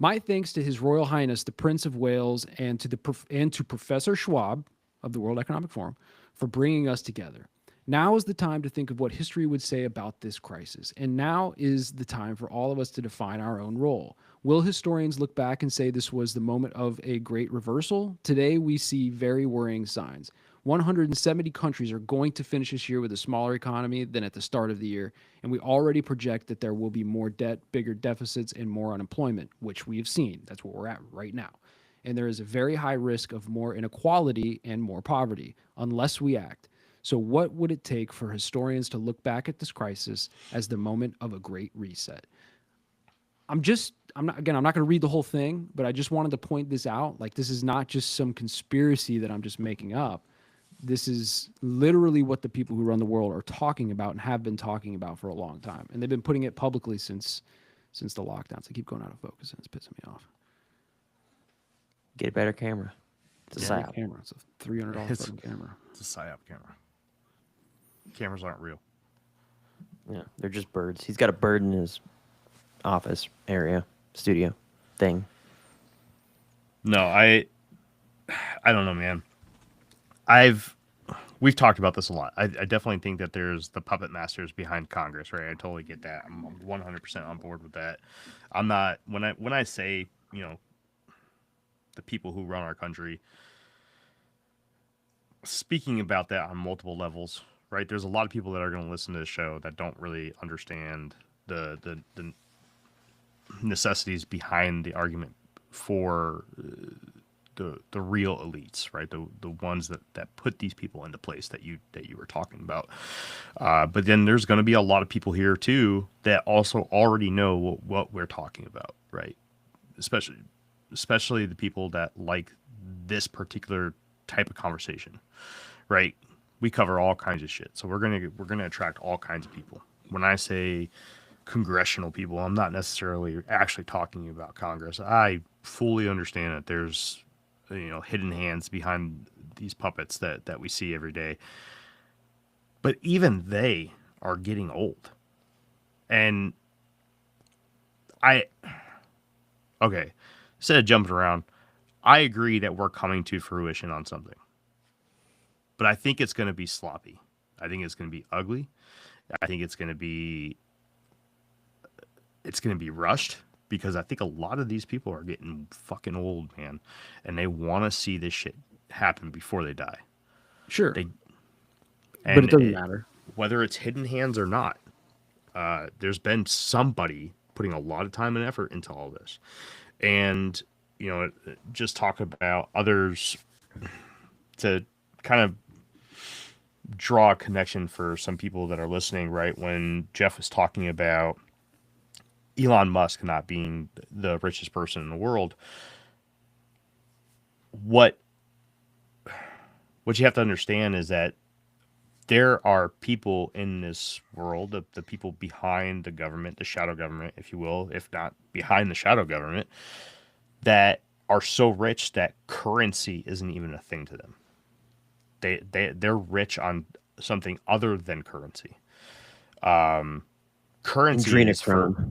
My thanks to His Royal Highness, the Prince of Wales, and to Professor Schwab of the World Economic Forum for bringing us together. Now is the time to think of what history would say about this crisis, and now is the time for all of us to define our own role. Will historians look back and say this was the moment of a great reversal? Today, we see very worrying signs. 170 countries are going to finish this year with a smaller economy than at the start of the year, and we already project that there will be more debt, bigger deficits, and more unemployment, which we have seen. That's where we're at right now. And there is a very high risk of more inequality and more poverty unless we act. So what would it take for historians to look back at this crisis as the moment of a great reset? I'm not going to read the whole thing, but I just wanted to point this out. Like, this is not just some conspiracy that I'm just making up. This is literally what the people who run the world are talking about and have been talking about for a long time. And they've been putting it publicly since the lockdowns. I keep going out of focus and it's pissing me off. Get a better camera. It's a Psy-Op. Camera. It's a $300 fucking camera. It's a Psy-Op camera. Cameras aren't real. Yeah, they're just birds. He's got a bird in his office area, studio thing. No, I don't know, man. We've talked about this a lot. I definitely think that there's the puppet masters behind Congress, right? I totally get that. I'm 100% on board with that. I'm not when I say, you know, the people who run our country, speaking about that on multiple levels, right? There's a lot of people that are going to listen to this show that don't really understand the necessities behind the argument for the real elites, right? The ones that put these people into place that you were talking about. But then there's going to be a lot of people here too that also already know what we're talking about, right? Especially the people that like this particular type of conversation, right? We cover all kinds of shit, so we're gonna attract all kinds of people. When I say congressional people, I'm not necessarily actually talking about Congress. I fully understand that there's, you know, hidden hands behind these puppets that we see every day. But even they are getting old. And instead of jumping around, I agree that we're coming to fruition on something. But I think it's going to be sloppy. I think it's going to be ugly. I think it's going to be rushed, because I think a lot of these people are getting fucking old, man, and they want to see this shit happen before they die. Sure. But it doesn't matter. Whether it's hidden hands or not. There's been somebody putting a lot of time and effort into all this. And, you know, just talk about others to kind of draw a connection for some people that are listening, right? When Jeff was talking about Elon Musk not being the richest person in the world, what you have to understand is that there are people in this world, the people behind the government, the shadow government, if you will, if not behind the shadow government, that are so rich that currency isn't even a thing to them. They're rich on something other than currency. Currency is for,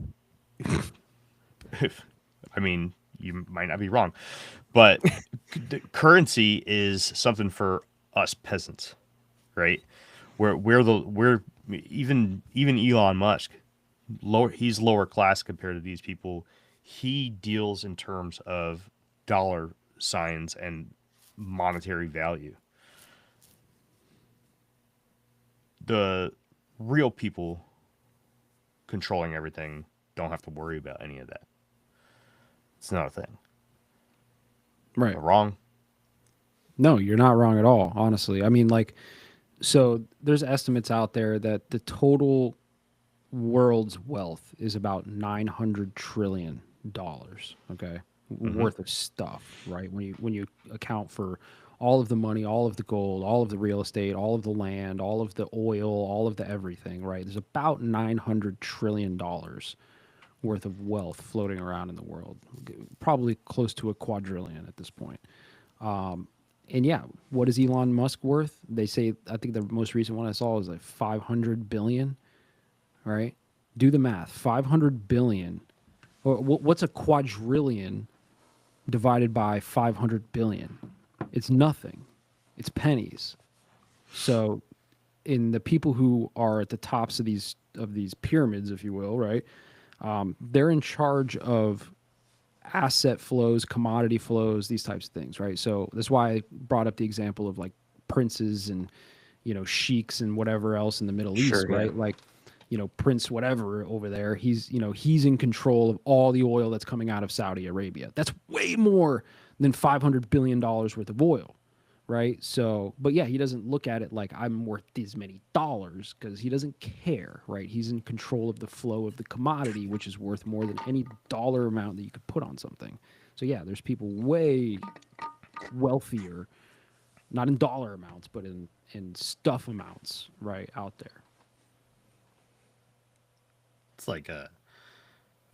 I mean, you might not be wrong, but currency is something for us peasants, right? We're even Elon Musk, he's lower class compared to these people. He deals in terms of dollar signs and monetary value. The real people controlling everything don't have to worry about any of that. It's not a thing. Right. Am I wrong? No, you're not wrong at all, honestly. I mean, like, so there's estimates out there that the total world's wealth is about $900 trillion, okay, worth of stuff, right? When you account for all of the money, all of the gold, all of the real estate, all of the land, all of the oil, all of the everything, right? There's about $900 trillion worth of wealth floating around in the world, probably close to a quadrillion at this point. And yeah, what is Elon Musk worth? They say, I think the most recent one I saw was like 500 billion, right? Do the math. 500 billion. Or what's a quadrillion divided by 500 billion? It's nothing. It's pennies. So in the people who are at the tops of these pyramids, if you will, right? They're in charge of asset flows, commodity flows, these types of things, right? So that's why I brought up the example of like princes and, you know, sheiks and whatever else in the Middle East, Sure, yeah. right? Like, you know, Prince whatever over there, he's, you know, he's in control of all the oil that's coming out of Saudi Arabia. That's way more than $500 billion worth of oil, right? So, but yeah, he doesn't look at it like I'm worth these many dollars because he doesn't care, right? He's in control of the flow of the commodity, which is worth more than any dollar amount that you could put on something. So yeah, there's people way wealthier, not in dollar amounts, but in stuff amounts, right, out there. It's like I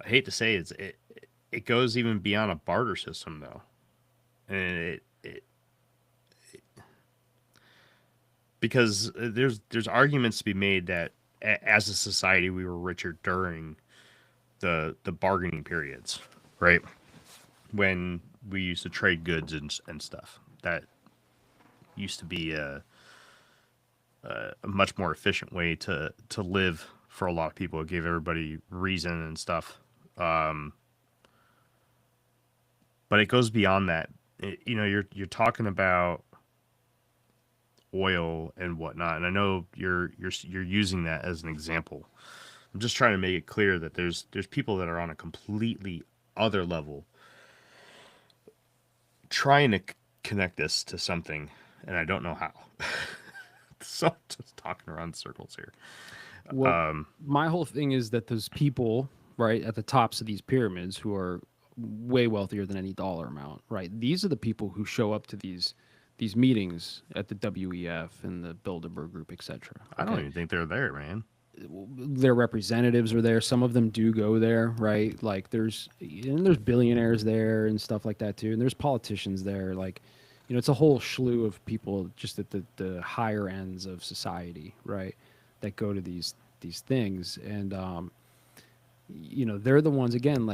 hate to say it goes even beyond a barter system though, and it because there's arguments to be made that as a society we were richer during the bargaining periods, right? When we used to trade goods and stuff, that used to be a much more efficient way to live for a lot of people. It gave everybody reason and stuff. But it goes beyond that. You're talking about oil and whatnot, and I know you're using that as an example. I'm just trying to make it clear that there's people that are on a completely other level trying to connect this to something, and I don't know how. So I'm just talking around circles here. Well, my whole thing is that those people, right, at the tops of these pyramids who are way wealthier than any dollar amount, right? These are the people who show up to these meetings at the WEF and the Bilderberg Group, etc. I don't even think they're there, man. Their representatives are there. Some of them do go there, right? Like there's billionaires there and stuff like that too. And there's politicians there. Like, you know, it's a whole slew of people just at the higher ends of society, right? That go to these things. And, you know, they're the ones, again,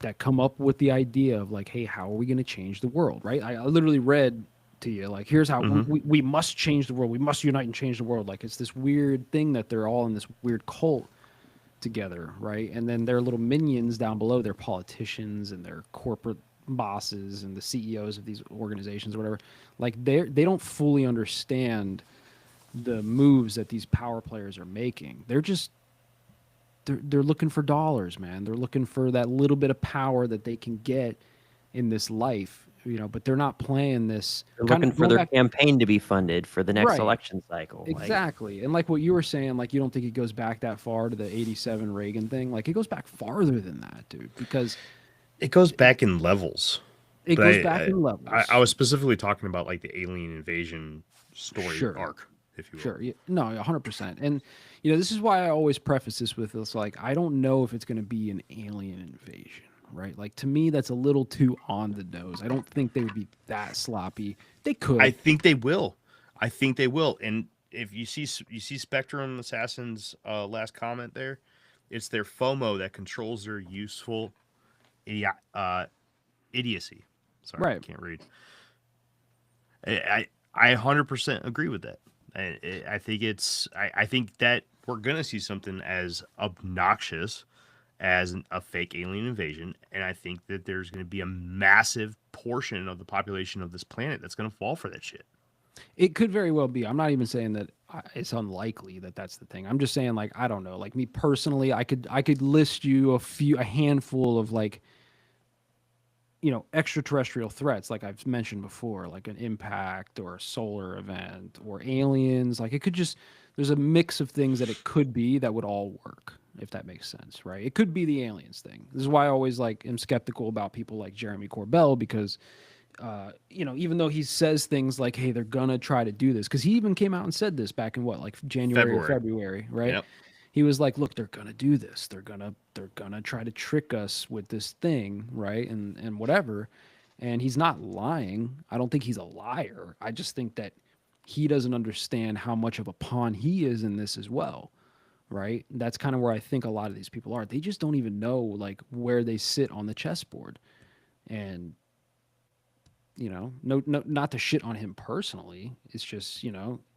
that come up with the idea of like, hey, how are we going to change the world, right? I literally read to you, like, here's how we must change the world. We must unite and change the world. Like, it's this weird thing that they're all in this weird cult together, right? And then their little minions down below, they're politicians and their corporate bosses and the CEOs of these organizations or whatever. Like, they don't fully understand the moves that these power players are making. They're just they're looking for dollars, man. They're looking for that little bit of power that they can get in this life, you know, but they're not playing this. They're looking for their campaign to be funded for the next election cycle. Exactly. And like what you were saying, like, you don't think it goes back that far to the 87 Reagan thing? Like, it goes back farther than that, dude, because it goes back in levels. It goes back in levels. I was specifically talking about like the alien invasion story arc, if you will. Sure. Yeah. No, 100%. And, you know, this is why I always preface this with this, like, I don't know if it's going to be an alien invasion, right? Like, to me, that's a little too on the nose. I don't think they would be that sloppy. They could. I think they will. And if you see Spectrum Assassin's last comment there, it's their FOMO that controls their useful idiocy. Sorry, right. I can't read. I 100% agree with that. I think that we're gonna see something as obnoxious as a fake alien invasion, and I think that there's gonna be a massive portion of the population of this planet that's gonna fall for that shit. It could very well be. I'm not even saying that it's unlikely that that's the thing. I'm just saying, like, I don't know. Like me personally, I could list you a handful of like, extraterrestrial threats, like I've mentioned before, like an impact or a solar event or aliens. Like it could just, there's a mix of things that it could be that would all work, if that makes sense, right? It could be the aliens thing. This is why I always like am skeptical about people like Jeremy Corbell, because even though he says things like, "Hey, they're gonna try to do this," because he even came out and said this back in what, like January or February, right? Yep. He was like, "Look, they're gonna do this. They're gonna try to trick us with this thing, right? And whatever." And he's not lying. I don't think he's a liar. I just think that he doesn't understand how much of a pawn he is in this as well, right? That's kind of where I think a lot of these people are. They just don't even know like where they sit on the chessboard, and no, not to shit on him personally. It's just,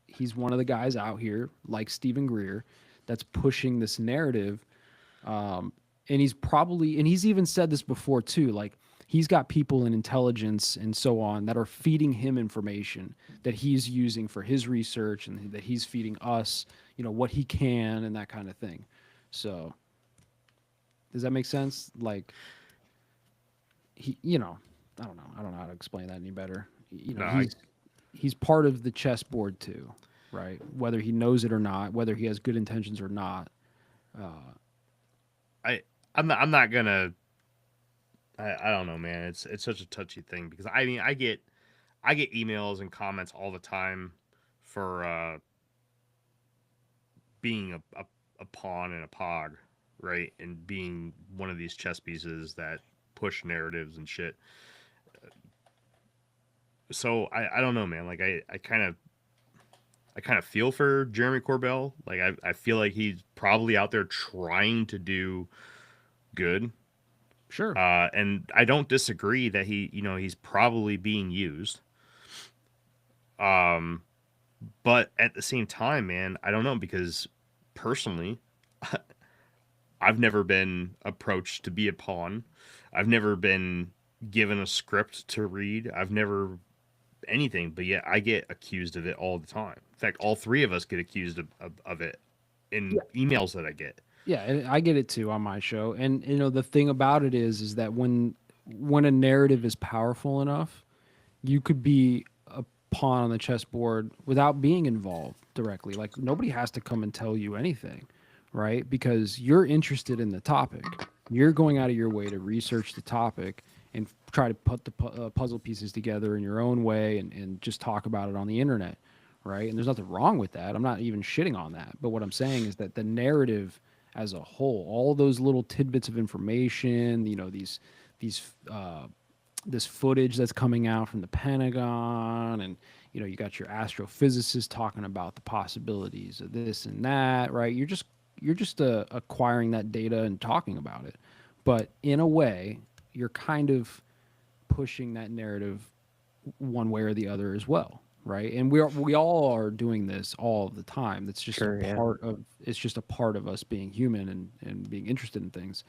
he's one of the guys out here like Stephen Greer that's pushing this narrative. And he's even said this before too. Like he's got people in intelligence and so on that are feeding him information that he's using for his research, and that he's feeding us, what he can and that kind of thing. So does that make sense? Like I don't know. I don't know how to explain that any better. No, He's part of the chessboard too, right? Whether he knows it or not, whether he has good intentions or not. I'm not gonna. I don't know, man. It's such a touchy thing, because I mean I get emails and comments all the time for being a pawn and a pog, right? And being one of these chess pieces that push narratives and shit. So I don't know, man. Like I kind of feel for Jeremy Corbell. Like I feel like he's probably out there trying to do good. Sure. And I don't disagree that he's probably being used. But at the same time, man, I don't know, because personally, I've never been approached to be a pawn. I've never been given a script to read. I've never anything, but yet I get accused of it all the time. In fact, all three of us get accused of it in emails that I get. Yeah, and I get it too on my show. And the thing about it is that when a narrative is powerful enough, you could be a pawn on the chessboard without being involved directly. Like nobody has to come and tell you anything, right? Because you're interested in the topic. You're going out of your way to research the topic and try to put the puzzle pieces together in your own way, and just talk about it on the internet, right? And there's nothing wrong with that. I'm not even shitting on that. But what I'm saying is that the narrative as a whole, all those little tidbits of information, this footage that's coming out from the Pentagon, and you got your astrophysicists talking about the possibilities of this and that, right? You're just acquiring that data and talking about it, but in a way, you're kind of pushing that narrative one way or the other as well, right? And we all are doing this all the time. That's just it's just a part of us being human and being interested in things.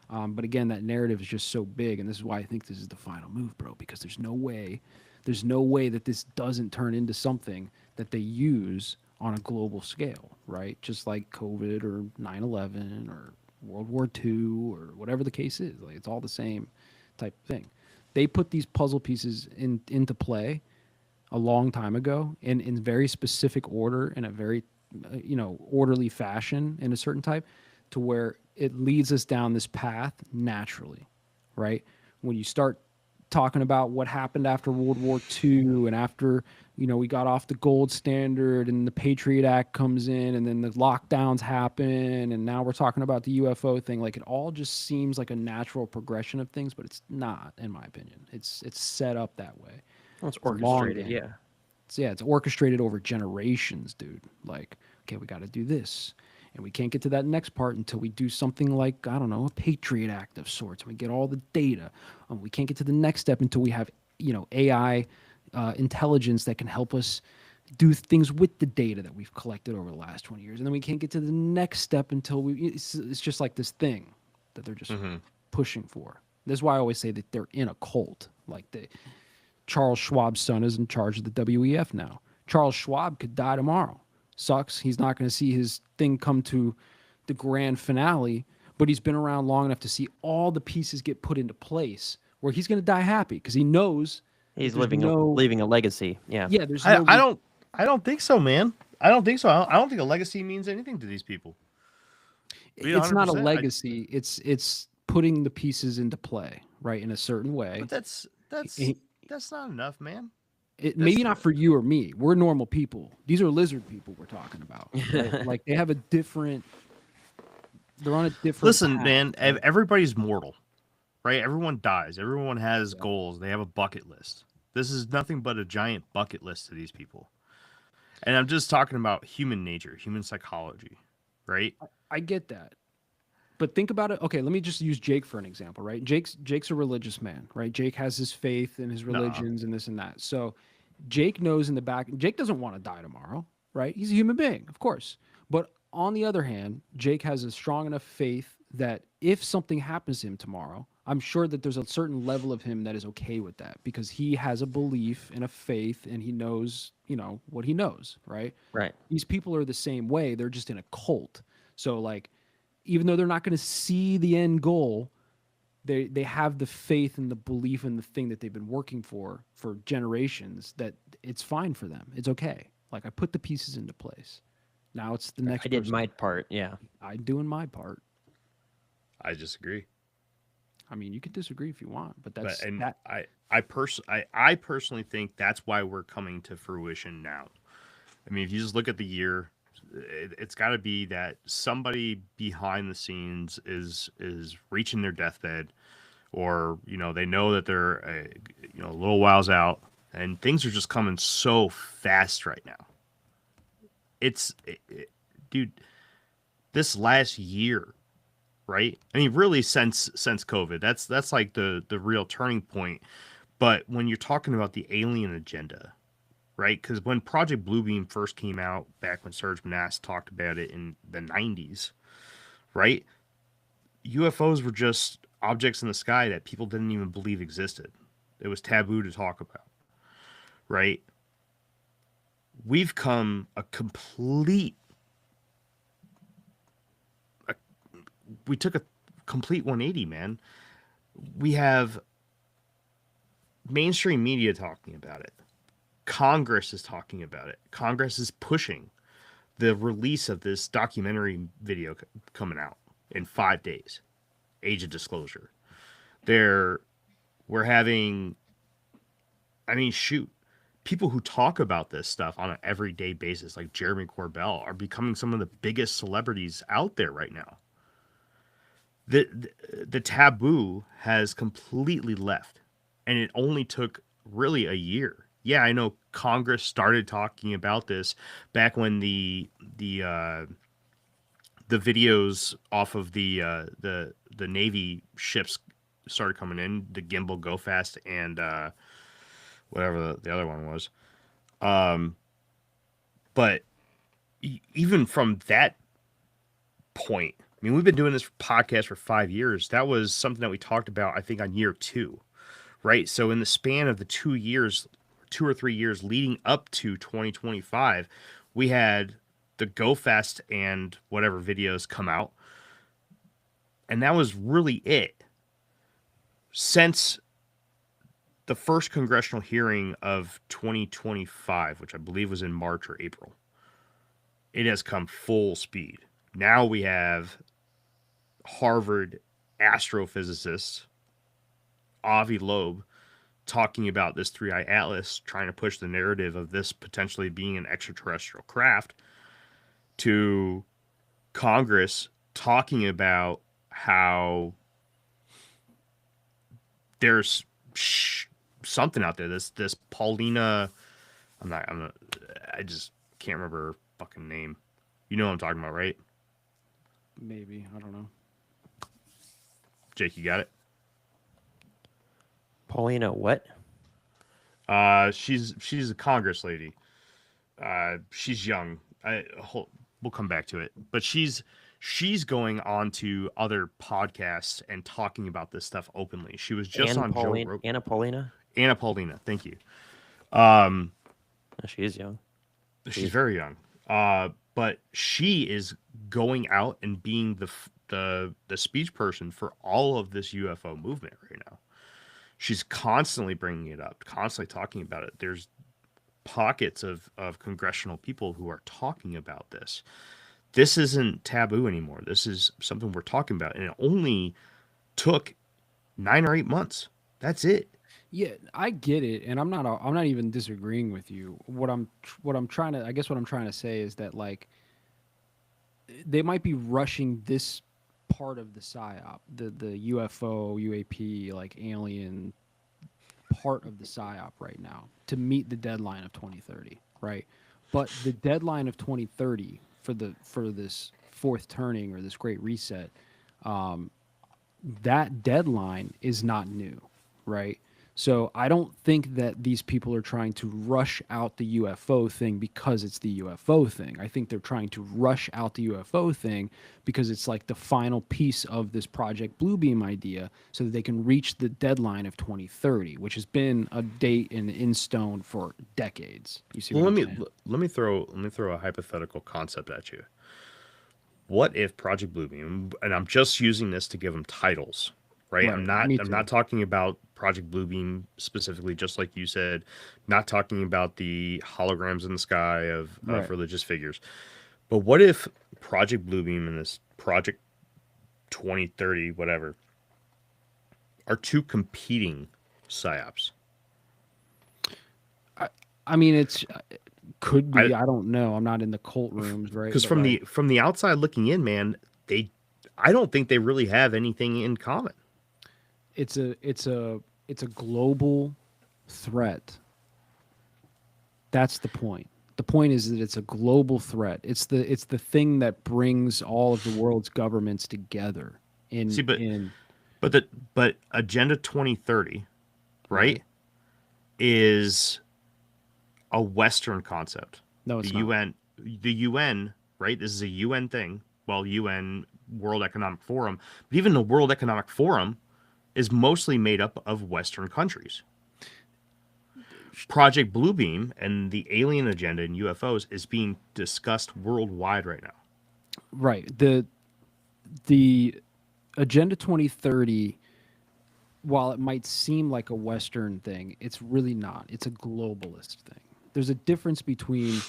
But again, that narrative is just so big, and this is why I think this is the final move, bro. Because there's no way that this doesn't turn into something that they use on a global scale, right? Just like COVID or 9/11 or World War II or whatever the case is. Like it's all the same type of thing. They put these puzzle pieces into play a long time ago in very specific order, in a very orderly fashion, in a certain type, to where it leads us down this path naturally, right? When you start talking about what happened after World War II, and after we got off the gold standard and the Patriot Act comes in, and then the lockdowns happen, and now we're talking about the UFO thing. Like it all just seems like a natural progression of things, but it's not, in my opinion. It's set up that way. Well, it's orchestrated, yeah. It's orchestrated over generations, dude. Like, okay, we got to do this, and we can't get to that next part until we do something like, I don't know, a Patriot Act of sorts, and we get all the data. We can't get to the next step until we have, AI intelligence that can help us do things with the data that we've collected over the last 20 years. And then we can't get to the next step until it's just like this thing that they're just pushing for. This is why I always say that they're in a cult. Like Charles Schwab's son is in charge of the WEF now. Charles Schwab could die tomorrow. Sucks. He's not going to see his thing come to the grand finale, but he's been around long enough to see all the pieces get put into place where he's going to die happy because he knows He's there's no leaving a legacy. Yeah. yeah. There's I, no I don't think so, man. I don't think so. I don't think a legacy means anything to these people. Be it's not a 100%. legacy. It's putting the pieces into play right in a certain way. But that's He- not enough, man. Maybe not for you or me. We're normal people. These are lizard people we're talking about. Right? Like they have a different. They're on a different. Listen, path, man. right? Everybody's mortal, right? Everyone dies. Everyone has goals. They have a bucket list. This is nothing but a giant bucket list to these people. And I'm just talking about human nature, human psychology, right? I get that. But think about it. Okay, let me just use Jake for an example, right? Jake's a religious man, right? Jake has his faith and his religions and this and that. So Jake knows in the back, Jake doesn't want to die tomorrow, right? He's a human being, of course. But on the other hand, Jake has a strong enough faith that if something happens to him tomorrow, I'm sure that there's a certain level of him that is okay with that because he has a belief and a faith and he knows, what he knows, right? Right. These people are the same way. They're just in a cult. So like, even though they're not going to see the end goal, they have the faith and the belief in the thing that they've been working for generations that it's fine for them. It's okay. Like I put the pieces into place. Now it's the next. I did person. my part. Yeah. I'm doing my part. I disagree. I mean, you could disagree if you want, but that's But, and that. I personally think that's why we're coming to fruition now. I mean, if you just look at the year, it's got to be that somebody behind the scenes is reaching their deathbed, or they know that they're a little whiles out, and things are just coming so fast right now. Dude, this last year, right? I mean, really since COVID, that's like the real turning point. But when you're talking about the alien agenda, right? Because when Project Bluebeam first came out, back when Serge Manasse talked about it in the 90s, right? UFOs were just objects in the sky that people didn't even believe existed. It was taboo to talk about, right? We've come we took a complete 180, man. We have mainstream media talking about it. Congress is talking about it. Congress is pushing the release of this documentary video coming out in 5 days. Age of Disclosure. We're having, people who talk about this stuff on an everyday basis, like Jeremy Corbell, are becoming some of the biggest celebrities out there right now. The taboo has completely left, and it only took really a year. Yeah, I know Congress started talking about this back when the videos off of the Navy ships started coming in, the Gimbal Go Fast and whatever the other one was. But even from that point, I mean, we've been doing this podcast for 5 years. That was something that we talked about, I think, on year 2, right? So in the span of the 2 or 3 years leading up to 2025, we had the Go Fast and whatever videos come out. And that was really it. Since the first congressional hearing of 2025, which I believe was in March or April, it has come full speed. Now we have Harvard astrophysicist Avi Loeb talking about this 3-eye atlas, trying to push the narrative of this potentially being an extraterrestrial craft, to Congress talking about how there's something out there. This Paulina, I just can't remember her fucking name. You know what I'm talking about, right? Maybe, I don't know. Jake, you got it? Paulina, what? She's a Congress lady. She's young. We'll come back to it. But she's going on to other podcasts and talking about this stuff openly. She was just on Joe Rogan. Anna Paulina? Anna Paulina, thank you. Oh, she is young. She's very young. But she is going out and being the speech person for all of this UFO movement right now. She's constantly bringing it up, constantly talking about it. There's pockets of congressional people who are talking about this. This isn't taboo anymore. This is something we're talking about, and it only took 9 or 8 months. That's it. Yeah, I get it, and I'm not even disagreeing with you. What I'm trying to, I guess what I'm trying to say is that, like, they might be rushing this part of the psyop, the UFO, UAP, like alien part of the psyop right now to meet the deadline of 2030, right? But the deadline of 2030 for this fourth turning or this great reset, that deadline is not new, right? So I don't think that these people are trying to rush out the UFO thing because it's the UFO thing. I think they're trying to rush out the UFO thing because it's like the final piece of this Project Bluebeam idea so that they can reach the deadline of 2030, which has been a date in stone for decades. You see Well, what I'm saying? let me throw a hypothetical concept at you. What if Project Bluebeam, and I'm just using this to give them titles, right? I'm not talking about Project Bluebeam specifically, just like you said, not talking about the holograms in the sky of religious figures. But what if Project Bluebeam and this Project 2030, whatever, are two competing psyops? I mean, it's could be. I don't know. I'm not in the cult rooms, right? Because from the outside looking in, man, I don't think they really have anything in common. It's a global threat. That's the point. The point is that it's a global threat. It's the thing that brings all of the world's governments together. But Agenda 2030, right, is a Western concept. No, it's not. The UN, right? This is a UN thing. Well, UN, World Economic Forum, but even the World Economic Forum is mostly made up of Western countries. Project Bluebeam and the alien agenda and UFOs is being discussed worldwide right now. Right. The Agenda 2030, while it might seem like a Western thing, it's really not. It's a globalist thing. There's a difference between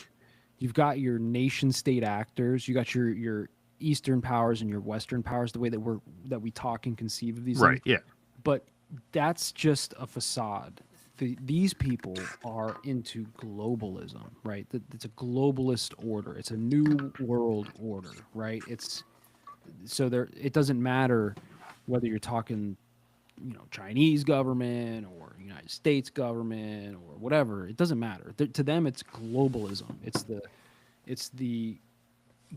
you've got your nation state actors, you got your Eastern powers and your Western powers, the way that we talk and conceive of these things. Right, yeah. But that's just a facade. These people are into globalism, right? It's a globalist order. It's a new world order, right? It doesn't matter whether you're talking, Chinese government or United States government or whatever. It doesn't matter. To them, it's globalism. It's the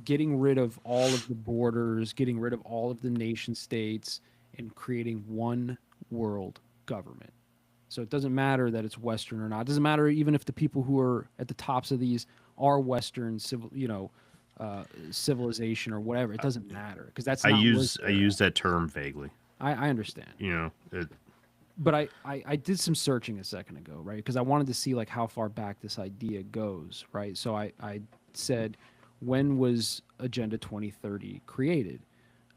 getting rid of all of the borders, getting rid of all of the nation states, and creating one world government. So it doesn't matter that it's Western or not. It doesn't matter even if the people who are at the tops of these are Western civilization or whatever. It doesn't matter because that's not. I use that term vaguely. I understand. But I did some searching a second ago, right? Because I wanted to see like how far back this idea goes, right? So I said, when was Agenda 2030 created?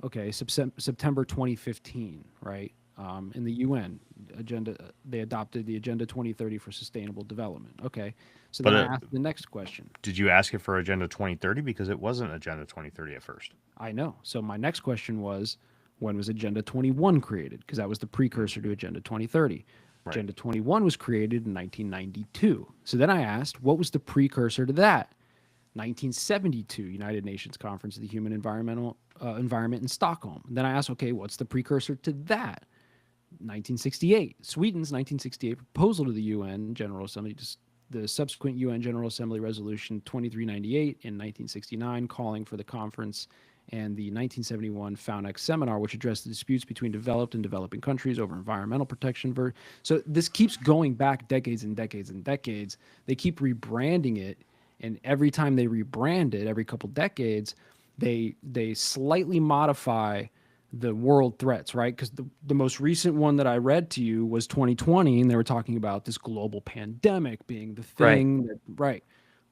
Okay, September 2015, right? In the UN agenda, they adopted the Agenda 2030 for Sustainable Development. Okay, so then I asked the next question. Did you ask it for Agenda 2030? Because it wasn't Agenda 2030 at first. I know. So my next question was, when was Agenda 21 created? Because that was the precursor to Agenda 2030. Right. Agenda 21 was created in 1992. So then I asked, what was the precursor to that? 1972 United Nations Conference of the Human Environment in Stockholm. And then I asked, okay, what's the precursor to that? 1968, Sweden's 1968 proposal to the UN General Assembly, the subsequent UN General Assembly Resolution 2398 in 1969, calling for the conference, and the 1971 FAUNEX seminar, which addressed the disputes between developed and developing countries over environmental protection. So this keeps going back decades and decades and decades. They keep rebranding it, and every time they rebrand it, every couple decades, they slightly modify the world threats, right? Because the most recent one that I read to you was 2020, and they were talking about this global pandemic being the thing. Right.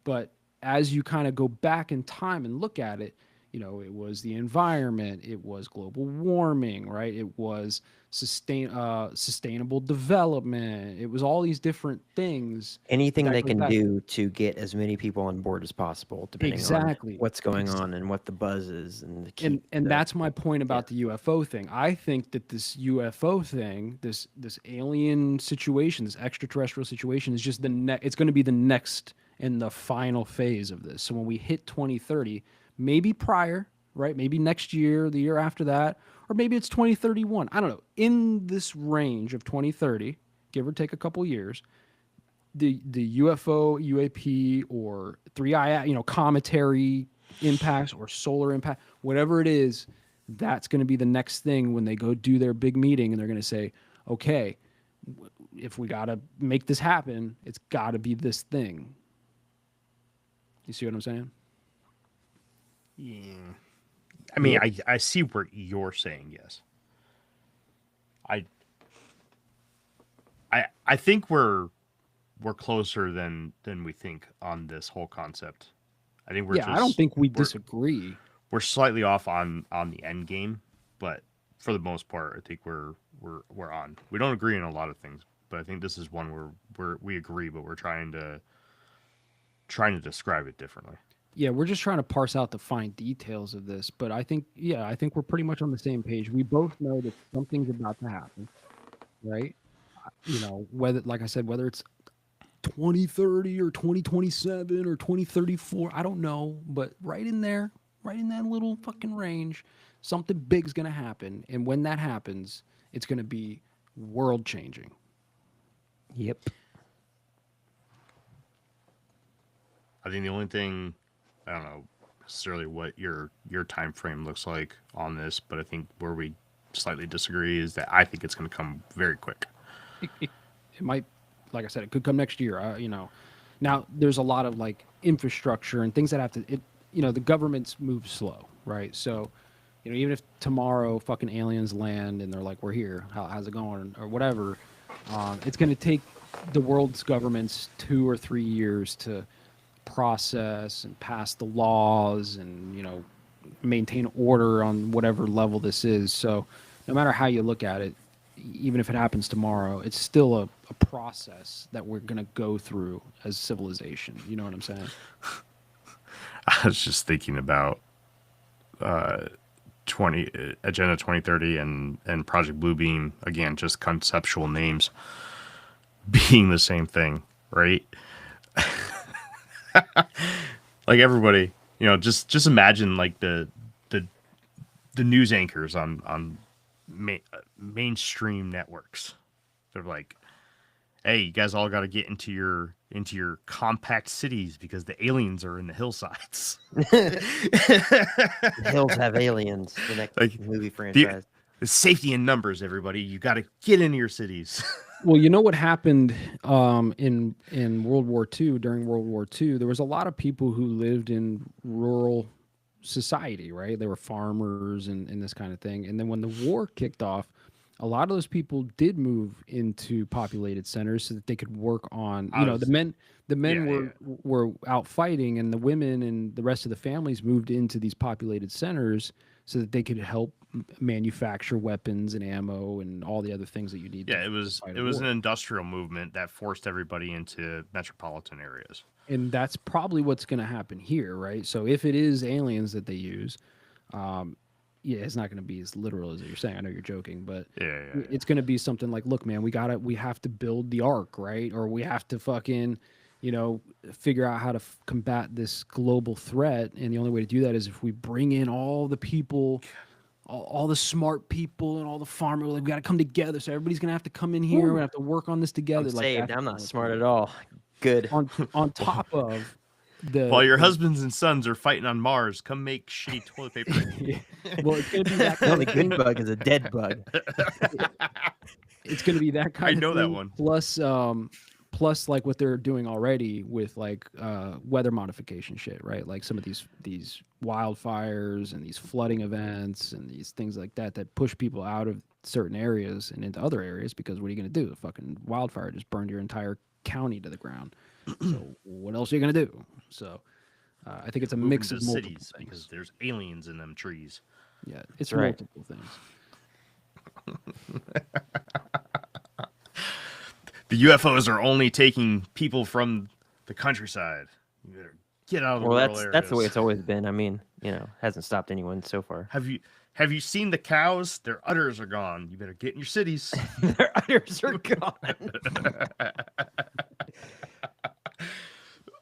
But as you kind of go back in time and look at it, it was the environment, it was global warming, right? It was sustainable development. It was all these different things. Anything that they goes can back- do to get as many people on board as possible, depending on Exactly. what's going on and what the buzz is, and the key. And that's my point about the UFO thing. I think that this UFO thing, this alien situation, this extraterrestrial situation, is just it's going to be the next and the final phase of this. So when we hit 2030, maybe prior, right? Maybe next year, the year after that, or maybe it's 2031. I don't know. In this range of 2030, give or take a couple years, the UFO, UAP, or 3I, cometary impacts or solar impact, whatever it is, that's going to be the next thing when they go do their big meeting, and they're going to say, okay, if we got to make this happen, it's got to be this thing. You see what I'm saying? Yeah. I mean, I see what you're saying. Yes. I think we're closer than we think on this whole concept. I think I don't think we disagree. We're slightly off on the end game, but for the most part, I think we're on. We don't agree on a lot of things, but I think this is one where we agree, but we're trying to describe it differently. Yeah, we're just trying to parse out the fine details of this, but I think we're pretty much on the same page. We both know that something's about to happen, right? Whether, like I said, whether it's 2030 or 2027 or 2034, I don't know, but right in there, right in that little fucking range, something big's gonna happen, and when that happens, it's gonna be world changing. Yep. I think the only thing, I don't know necessarily what your time frame looks like on this, but I think where we slightly disagree is that I think it's going to come very quick. It might, like I said, it could come next year. Now there's a lot of like infrastructure and things that have to. The governments move slow, right? So, even if tomorrow fucking aliens land and they're like, "We're here. How's it going?" or whatever, it's going to take the world's governments 2 or 3 years to process and pass the laws and maintain order on whatever level this is. So no matter how you look at it, even if it happens tomorrow, it's still a process that we're going to go through as civilization. You know what I'm saying? I was just thinking about Agenda 2030 and Project Bluebeam, again, just conceptual names being the same thing, right? Like everybody, just imagine like the news anchors on mainstream networks. They're like, "Hey, you guys all got to get into your compact cities because the aliens are in the hillsides." The hills have aliens. The next movie franchise. The safety in numbers, everybody. You got to get into your cities. Well, you know what happened in World War II, during World War II, there was a lot of people who lived in rural society, right? They were farmers and this kind of thing. And then when the war kicked off, a lot of those people did move into populated centers so that they could work on, the men were out fighting, and the women and the rest of the families moved into these populated centers so that they could help manufacture weapons and ammo and all the other things that you need. Yeah, it was an industrial movement that forced everybody into metropolitan areas. And that's probably what's going to happen here, right? So if it is aliens that they use, it's not going to be as literal as you're saying. I know you're joking, but it's going to be something like, look, man, we have to build the ark, right? Or we have to fucking, figure out how to combat this global threat. And the only way to do that is if we bring in all the people, all the smart people and all the farmers. Like, we got to come together. So everybody's going to have to come in here. We're going to have to work on this together. I'm saved. I'm not smart at all. Good. On top of while your husbands and sons are fighting on Mars, come make shitty toilet paper. Well, it's going to be that the only good bug is a dead bug. It's going to be that kind of know thing, that one. Plus like what they're doing already with like weather modification shit, right? Like some of these wildfires and these flooding events and these things like that push people out of certain areas and into other areas, because what are you going to do? A fucking wildfire just burned your entire county to the ground. So what else are you going to do? So I think it's a Moving mix to of multiple cities things. because there's aliens in them trees. Yeah, it's right. multiple things. The UFOs are only taking people from the countryside. You better get out of the Well, rural that's the way areas. it's always been. I mean, hasn't stopped anyone so far. Have you seen the cows? Their udders are gone. You better get in your cities. Their udders are gone.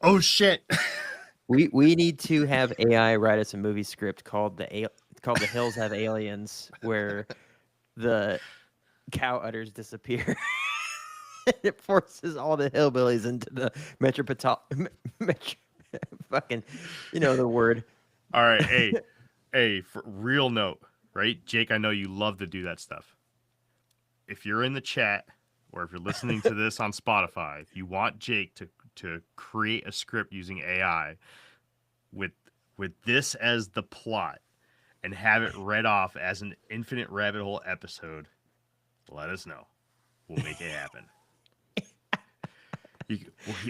Oh shit. We need to have AI write us a movie script called The Hills Have Aliens, where the cow udders disappear. It forces all the hillbillies into the fucking, the word. All right, hey, for real note, right? Jake, I know you love to do that stuff. If you're in the chat or if you're listening to this on Spotify, if you want Jake to create a script using AI with this as the plot and have it read off as an Infinite Rabbit Hole episode, let us know. We'll make it happen.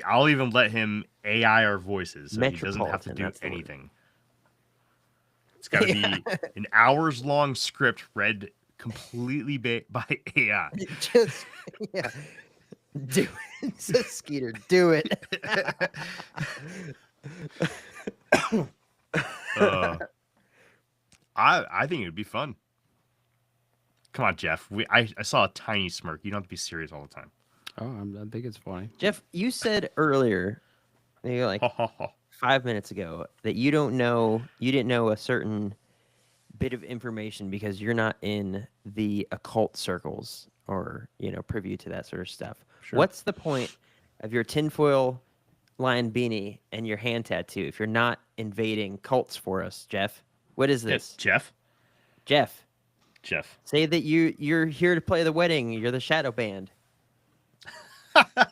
I'll even let him AI our voices so he doesn't have to do anything. It's got to be an hours-long script read completely by AI. Just, do it. So Skeeter, do it. I think it would be fun. Come on, Jeff. I saw a tiny smirk. You don't have to be serious all the time. Oh, I think it's funny. Jeff, you said earlier, like 5 minutes ago, that you didn't know a certain bit of information because you're not in the occult circles or privy to that sort of stuff. Sure. What's the point of your tinfoil lined beanie and your hand tattoo if you're not invading cults for us, Jeff? What is this? Jeff. Say that you're here to play the wedding. You're the shadow band. I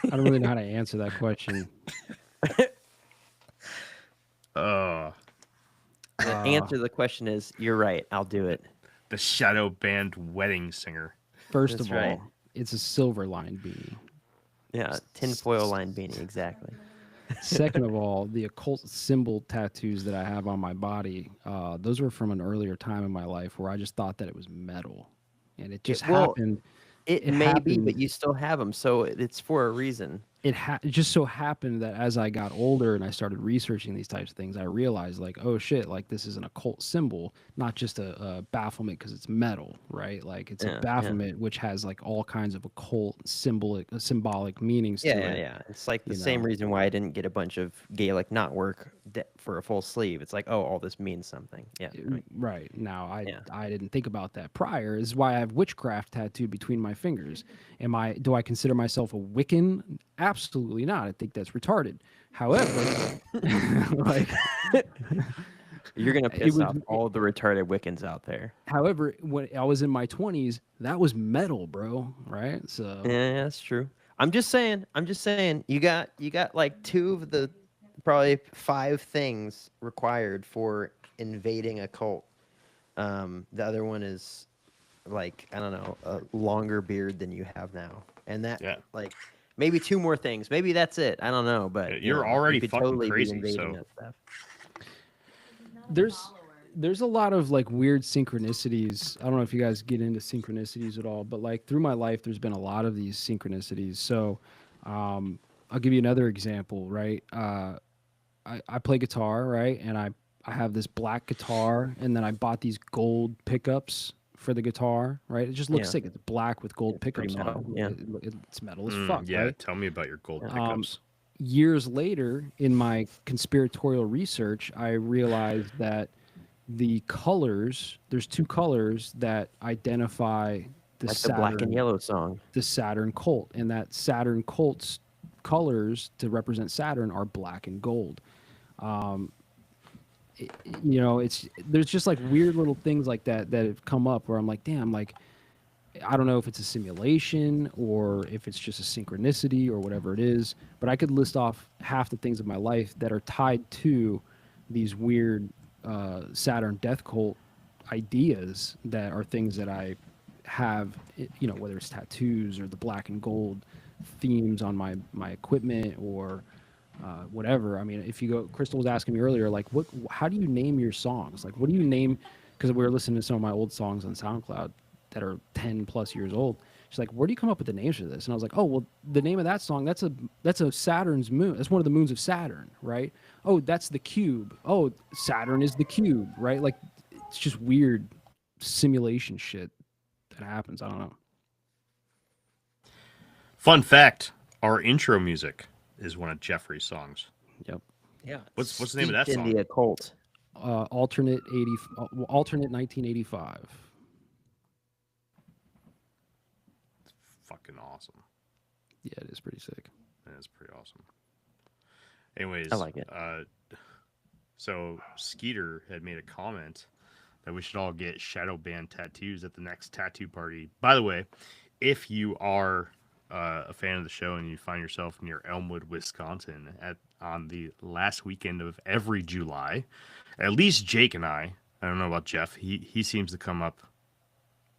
don't really know how to answer that question. The answer to the question is, you're right. I'll do it. The shadow band wedding singer. First That's of all, right. it's a silver lined beanie. Yeah, tinfoil lined beanie, exactly. Second of all, the occult symbol tattoos that I have on my body, those were from an earlier time in my life where I just thought that it was metal. And it just happened. It may be, but you still have them, so it's for a reason. It just so happened that as I got older and I started researching these types of things, I realized, like, oh shit, like this is an occult symbol, not just a bafflement because it's metal, right? Like it's a bafflement which has like all kinds of occult symbolic meanings to it. Yeah. It's like the same reason why I didn't get a bunch of Gaelic knotwork for a full sleeve. It's like, oh, all this means something. Yeah. Right. Now, I didn't think about that prior. This is why I have witchcraft tattooed between my fingers. Do I consider myself a Wiccan? Absolutely not. I think that's retarded. However, like you're gonna piss off all the retarded Wiccans out there. However, when I was in my 20s, that was metal, bro. Right? So yeah, that's true. I'm just saying. You got like two of the probably 5 things required for invading a cult. The other one is like, I don't know, a longer beard than you have now, and that like maybe 2 more things. Maybe that's it. I don't know, but you're already you could fucking totally crazy. be invading So that stuff. There's a lot of like weird synchronicities. I don't know if you guys get into synchronicities at all, but like through my life, there's been a lot of these synchronicities. So I'll give you another example, right? I play guitar, right? And I have this black guitar, and then I bought these gold pickups for the guitar, right? It just looks sick. It's black with gold pickups on it. Yeah. It's metal as fuck, yeah, right? tell me about your gold pickups. Years later, in my conspiratorial research, I realized that the colors, there's 2 colors that identify the Like Saturn, the black and yellow song. the Saturn cult, and that Saturn cult's colors to represent Saturn are black and gold. There's just like weird little things like that have come up where I'm like, damn, like I don't know if it's a simulation or if it's just a synchronicity or whatever it is, but I could list off half the things of my life that are tied to these weird Saturn death cult ideas that are things that I have, whether it's tattoos or the black and gold themes on my equipment or whatever. I mean, if you go, Crystal was asking me earlier, like, how do you name your songs? Like, what do you name? Because we were listening to some of my old songs on SoundCloud that are 10 plus years old. She's like, where do you come up with the names for this? And I was like, oh, well, the name of that song, that's a Saturn's moon. That's one of the moons of Saturn, right? Oh, that's the cube. Oh, Saturn is the cube, right? Like, it's just weird simulation shit that happens. I don't know. Fun fact: our intro music is one of Jeffrey's songs. Yep. Yeah. What's the name of that steeped song? in the occult. Alternate 1985. Fucking awesome. Yeah, it is pretty sick. That is pretty awesome. Anyways, I like it. So Skeeter had made a comment that we should all get shadow band tattoos at the next tattoo party. By the way, if you are a fan of the show and you find yourself near Elmwood, Wisconsin, on the last weekend of every July, at least Jake and I don't know about Jeff. He seems to come up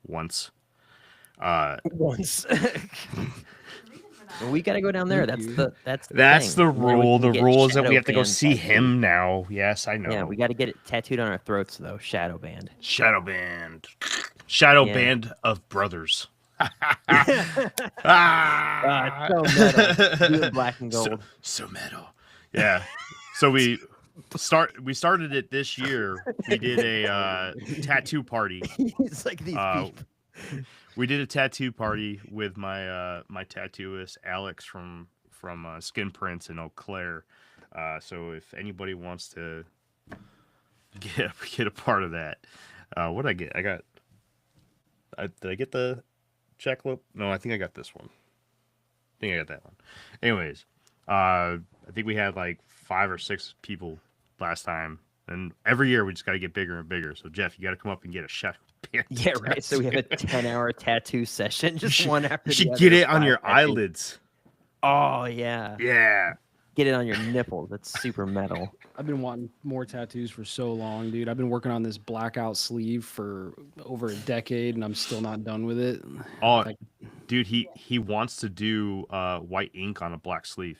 once. Once. Well, we got to go down there. That's the That's thing. the And then we rule. can The get rule is that we shadow have to go band see tattooed. him now. Yes, I know. Yeah, we got to get it tattooed on our throats though. Shadow band. Shadow band. Shadow Yeah. band of brothers. So metal. Blue and black and gold. So metal. Yeah. So we started it this year. We did a tattoo party. It's like these people. We did a tattoo party with my my tattooist Alex from Skin Prints in Eau Claire. So if anybody wants to get a part of that, what did I get? Did I get the checklope? No, I think I got this one. I think I got that one. Anyways, I think we had like 5 or 6 people last time, and every year we just got to get bigger and bigger. So Jeff, you got to come up and get a shadow band. Yeah, right. So we have a 10-hour tattoo session, just one after You the should other. get it on 5 your tattoos. eyelids. Oh yeah. Yeah. Get it on your nipples. That's super metal. I've been wanting more tattoos for so long, dude. I've been working on this blackout sleeve for over a decade, and I'm still not done with it. Oh, Like, dude, he wants to do white ink on a black sleeve.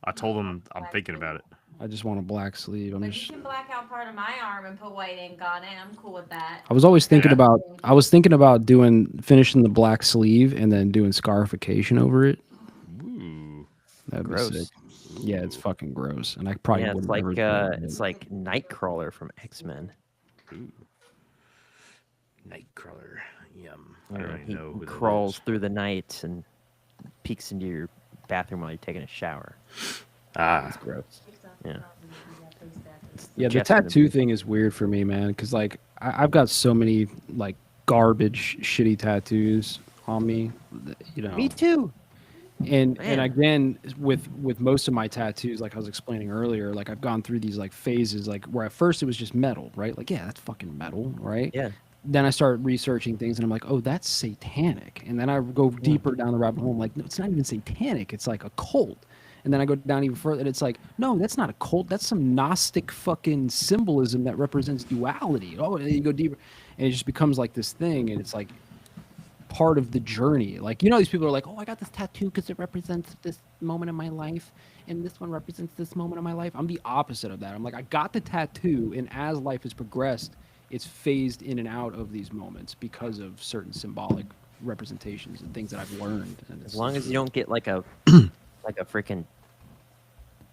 I told him I'm thinking about it. I just want a black sleeve. But you can black out part of my arm and put white ink on it. I'm cool with that. I was always thinking Yeah. about. I was thinking about finishing the black sleeve and then doing scarification over it. Ooh. That'd be Gross. sick. Yeah, it's fucking gross, and I probably Yeah, it's wouldn't like ever do it. it's like Nightcrawler from X-Men. Ooh. Nightcrawler. Yum. I Yeah, don't even he know who that crawls is. through the night and peeks into your bathroom while you're taking a shower. Ah. It's gross. Yeah. Yeah, the Jeff's in the tattoo movie. thing is weird for me, man. Because like I've got so many like garbage, shitty tattoos on me. You know. Me too. And Man. again, with most of my tattoos, like I was explaining earlier, like I've gone through these like phases, like where at first it was just metal, right? Like, yeah, that's fucking metal, right? Yeah. Then I started researching things, and I'm like, oh, that's satanic. And then I go deeper down the rabbit hole. I'm like, no, it's not even satanic. It's like a cult. And then I go down even further, and it's like, no, that's not a cult. That's some Gnostic fucking symbolism that represents duality. Oh, and then you go deeper, and it just becomes like this thing, and it's like part of the journey. Like, these people are like, oh, I got this tattoo because it represents this moment in my life, and this one represents this moment in my life. I'm the opposite of that. I'm like, I got the tattoo, and as life has progressed, it's phased in and out of these moments because of certain symbolic representations and things that I've learned. And As long as you don't get like a freaking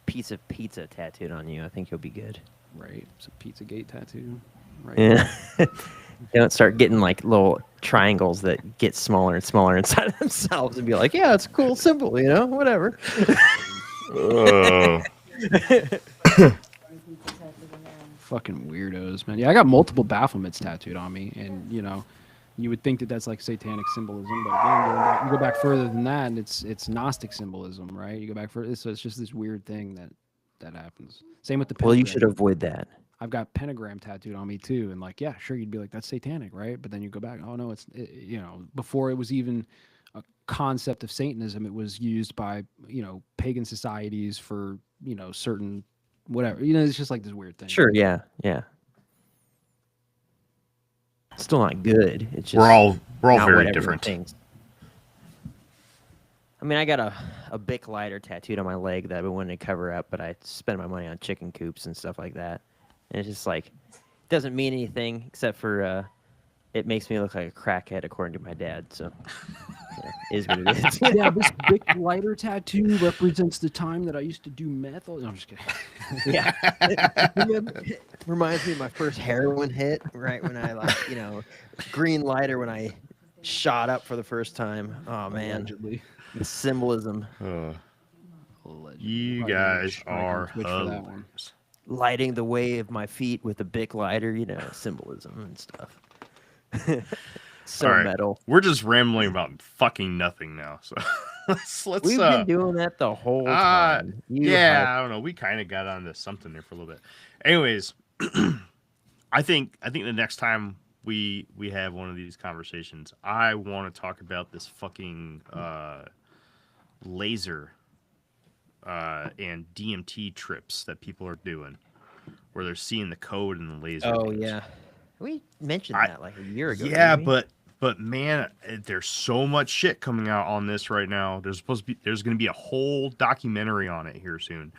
piece of pizza tattooed on you, I think you'll be good. right, it's a Pizzagate tattoo, right? Yeah. You don't start getting like little triangles that get smaller and smaller inside of themselves and be like, yeah, it's a cool symbol, whatever. Oh. Fucking weirdos, man. Yeah, I got multiple Baphomets tattooed on me, and you would think that that's like satanic symbolism, but again, you go back further than that, and it's Gnostic symbolism, right? You go back further, so it's just this weird thing that happens. Same with the Well, you pentagram. should avoid that. I've got pentagram tattooed on me too, and like, yeah, sure, you'd be like, that's satanic, right? But then you go back, oh no, before it was even a concept of Satanism, it was used by pagan societies for certain whatever. It's just like this weird thing. Sure, yeah, yeah. Still not good. It's just we're all not what very everyone different. thinks. I mean, I got a Bic lighter tattooed on my leg that I've been wanting to cover up, but I spend my money on chicken coops and stuff like that. And it's just like, doesn't mean anything except for it makes me look like a crackhead, according to my dad. So, yeah, it is what it is. Yeah, this big lighter tattoo represents the time that I used to do meth. No, I'm just kidding. Yeah. It reminds me of my first heroin hit, right when I green lighter when I shot up for the first time. Oh man, Allegedly. the symbolism, Allegedly. You Probably gonna guys strike on are Twitch for that one. hilarious. lighting the way of my feet with a Bic lighter, symbolism and stuff. So All right. metal. We're just rambling about fucking nothing now. So let's We've been doing that the whole time. I don't know. We kind of got onto something there for a little bit. Anyways, I think the next time we have one of these conversations, I want to talk about this fucking laser and DMT trips that people are doing, where they're seeing the code in the laser. Oh beams. yeah, we mentioned that like a year ago. Yeah, didn't we? but man, there's so much shit coming out on this right now. There's going to be a whole documentary on it here soon,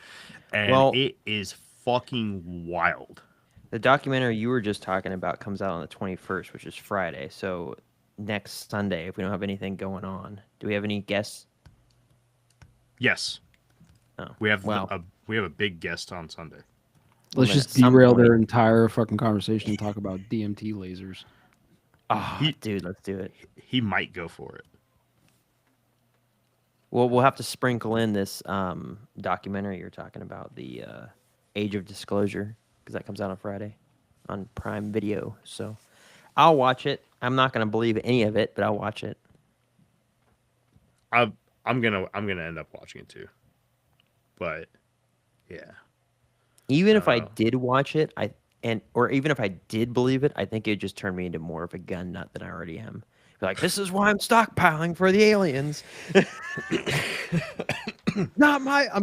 and it is fucking wild. The documentary you were just talking about comes out on the 21st, which is Friday. So next Sunday, if we don't have anything going on, do we have any guests? Yes, Oh, we have wow. we have a big guest on Sunday. Let's then just at some derail point- their entire fucking conversation and talk about DMT lasers. Oh, dude, let's do it. He might go for it. Well, we'll have to sprinkle in this documentary you're talking about, the Age of Disclosure, because that comes out on Friday on Prime Video. So I'll watch it. I'm not going to believe any of it, but I'll watch it. I'm gonna end up watching it too. But yeah. Even if I did watch it, or even if I did believe it, I think it would just turn me into more of a gun nut than I already am. Be like, this is why I'm stockpiling for the aliens. I'm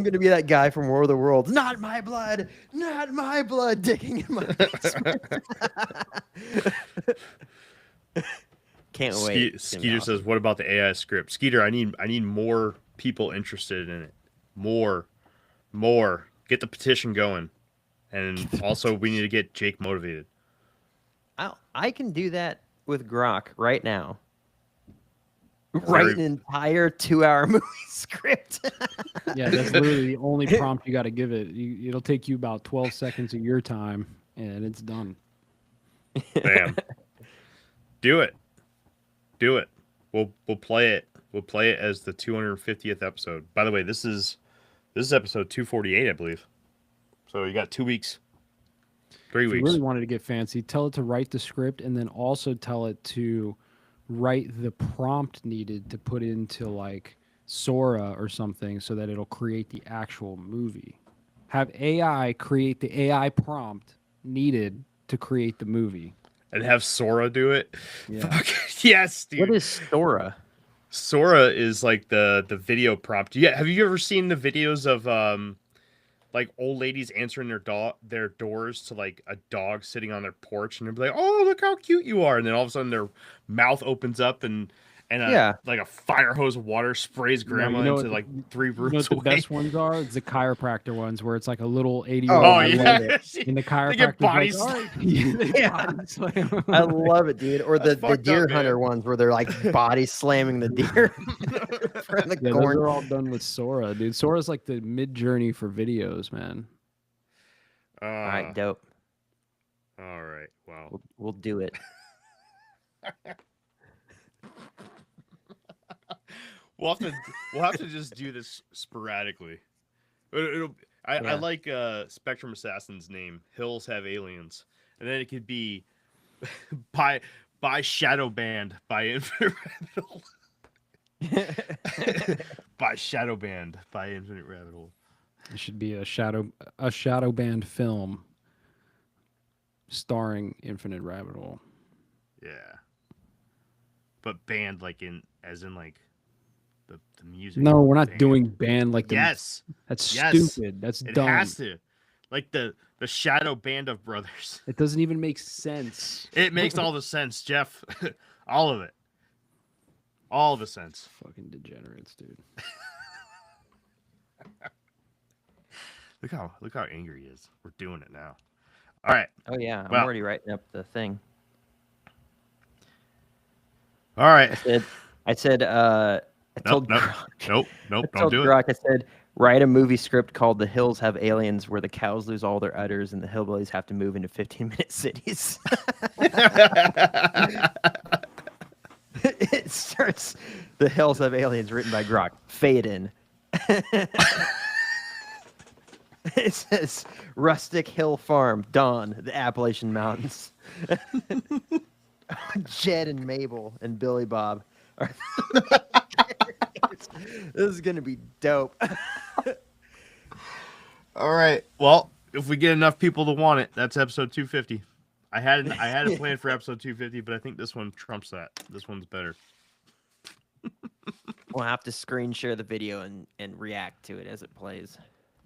going to be that guy from War of the Worlds. Not my blood, digging in my basement. Can't wait. Skeeter says, "What about the AI script?" Skeeter, I need more people interested in it. More. Get the petition going, and also we need to get Jake motivated. I can do that with Grok right now. Write an entire 2-hour movie script. Yeah, that's literally the only prompt you got to give it. It'll take you about 12 seconds of your time, and it's done. Bam. Do it. We'll play it. We'll play it as the 250th episode. By the way, this is episode 248, I believe. So you got 2 weeks. 3 If weeks. you really wanted to get fancy, tell it to write the script and then also tell it to write the prompt needed to put into like Sora or something so that it'll create the actual movie. Have AI create the AI prompt needed to create the movie. And have Sora do it. Yeah. Fuck, yes, dude. What is Sora? Sora is like the video prompt. Yeah, have you ever seen the videos of like old ladies answering their doors to like a dog sitting on their porch, and they'll be like, "Oh, look how cute you are," and then all of a sudden their mouth opens up and like a fire hose of water sprays grandma into like 3 rooms You know what the away. best ones are? It's the chiropractor ones where it's like a little 80 Oh, year yeah. And the They get chiropractor's body like, all right. Yeah. Body slam. I love it, dude. Or the That's fucked deer up, man. hunter ones where they're like body slamming the deer. From the Yeah, those corn. are all done with Sora, dude. Sora's like the mid journey for videos, man. All right, dope. All right. Wow. We'll do it. We'll have to just do this sporadically. I like Spectrum Assassin's name. Hills Have Aliens, and then it could be by Shadow Band by Infinite Rabbit Hole. By Shadow Band by Infinite Rabbit Hole. It should be a shadow band film starring Infinite Rabbit Hole. Yeah. But band like as in like the music. No, we're not band. doing band like the Yes. That's Yes. stupid. That's It dumb. has to. like the shadow band of brothers. It doesn't even make sense. It makes all the sense, Jeff. All of it. All the sense. Fucking degenerates, dude. Look how angry he is. We're doing it now. All right. Oh yeah, I'm Well- already writing up the thing. All right. I told Nope. Grok, Nope. I Don't told do it. Grok, I said, write a movie script called The Hills Have Aliens, where the cows lose all their udders and the hillbillies have to move into 15-minute cities. It starts, The Hills Have Aliens, written by Grok. Fade in. It says, Rustic Hill Farm, Dawn, the Appalachian Mountains. Jed and Mabel and Billy Bob are this is gonna be dope. All right. Well, if we get enough people to want it, that's episode 250. I had a plan for episode 250, but I think this one trumps that. This one's better. We'll have to screen share the video and react to it as it plays.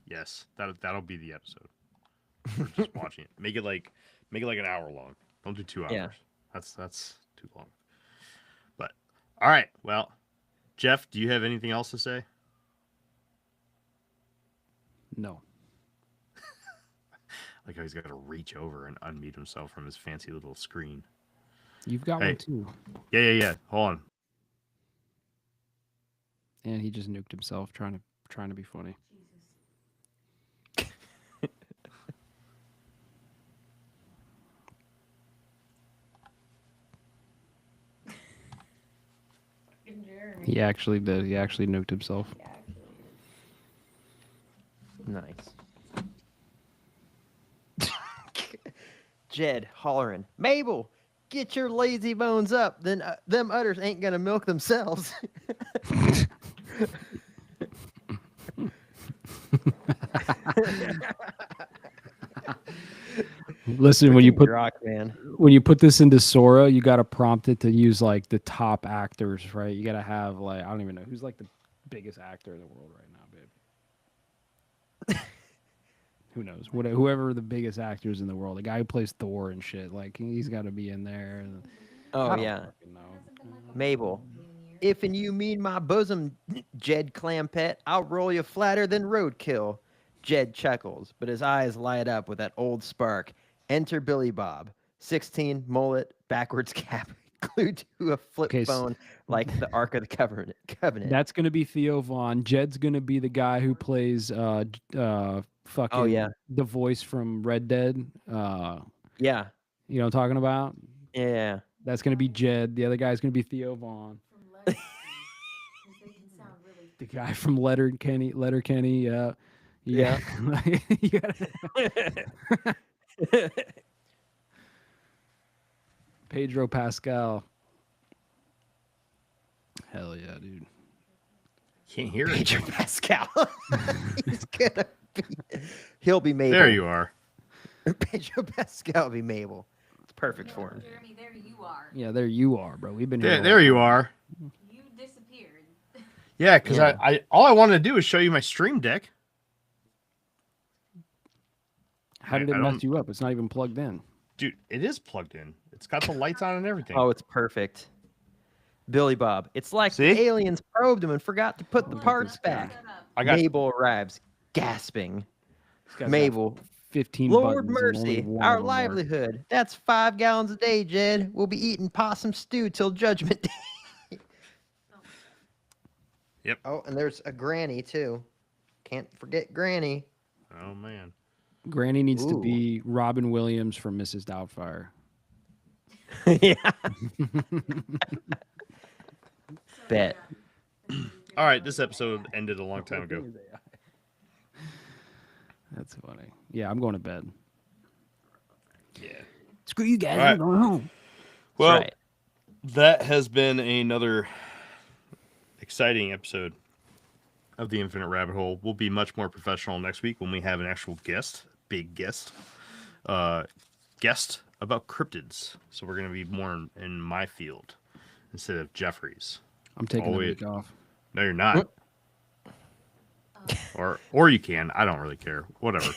Yes, that'll be the episode. We're just watching it. Make it like an hour long. Don't do 2 hours. Yeah. That's too long. But all right. Well, Jeff, do you have anything else to say? No. Like how he's got to reach over and unmute himself from his fancy little screen. You've got Hey. one too. Yeah. Hold on. And he just nuked himself trying to be funny. Jeremy. He actually did. He actually nuked himself. Yeah, actually. Nice. Jed hollering, Mabel, get your lazy bones up. Then them udders ain't gonna milk themselves. Listen, when you put Rock man. this into Sora, you got to prompt it to use like the top actors, right? You got to have like, I don't even know who's like the biggest actor in the world right now, babe. Who knows? Whoever the biggest actors in the world, the guy who plays Thor and shit, like he's got to be in there. I Oh don't yeah. fucking know. Mabel, if and you mean my bosom, Jed Clampet, I'll roll you flatter than roadkill. Jed chuckles, but his eyes light up with that old spark. Enter Billy Bob, 16, mullet, backwards cap, glued to a flip Okay, phone like the Ark of the Covenant. That's gonna be Theo Vaughn. Jed's gonna be the guy who plays fucking yeah. the voice from Red Dead. Yeah, You know what I'm talking about? yeah. That's gonna be Jed. The other guy's gonna be Theo Vaughn. From Letter. 'Cause they can sound really. The guy from Letterkenny. Yeah. You gotta- Pedro Pascal. Hell yeah, dude. Can't hear it. Pedro Pascal. He's gonna be. He'll be Mabel. There you are. Pedro Pascal will be Mabel. It's perfect for him. Jeremy, there you are. Yeah, there you are, bro. We've been here. There you are. You disappeared. Yeah, because Yeah. I all I wanted to do is show you my stream deck. How did it I mess don't- you up? It's not even plugged in. Dude, it is plugged in. It's got the lights on and everything. Oh, it's perfect. Billy Bob. It's like See? the aliens probed him and forgot to put the Hold on, parts let's back. set up. I got Mabel arrives, gasping. This guy's got Mabel, 15 Lord buttons and only mercy, one our of them work. livelihood. That's 5 gallons a day, Jed. We'll be eating possum stew till Judgment Day. Yep. Oh, and there's a granny too. Can't forget Granny. Oh man. Granny needs to Ooh. be Robin Williams from Mrs. Doubtfire. Yeah. So, Bet. All right, this episode ended a long time ago. That's funny. Yeah, I'm going to bed. Yeah. Screw you guys. All right. I'm going home. Well, That's right. that has been another exciting episode of the Infinite Rabbit Hole. We'll be much more professional next week when we have an actual guest, big guest, guest about cryptids. So we're going to be more in my field instead of Jeffrey's. I'm taking the Always- week off. No, you're not. Or you can. I don't really care. Whatever.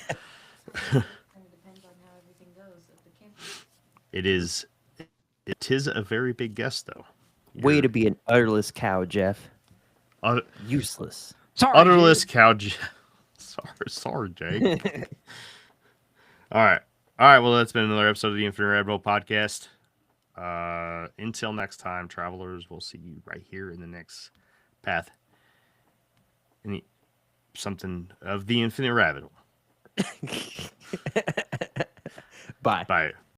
And it depends on how everything goes at the campus. It is a very big guess, though. Way You're to be an udderless cow, Jeff. ut- Useless. Sorry, Udderless dude. cow. Sorry, Jake. All right. Well, that's been another episode of the Infinite Rabbit Hole podcast. Until next time, travelers, we'll see you right here in the next path. Something of the Infinite Rabbit Hole. Bye. Bye.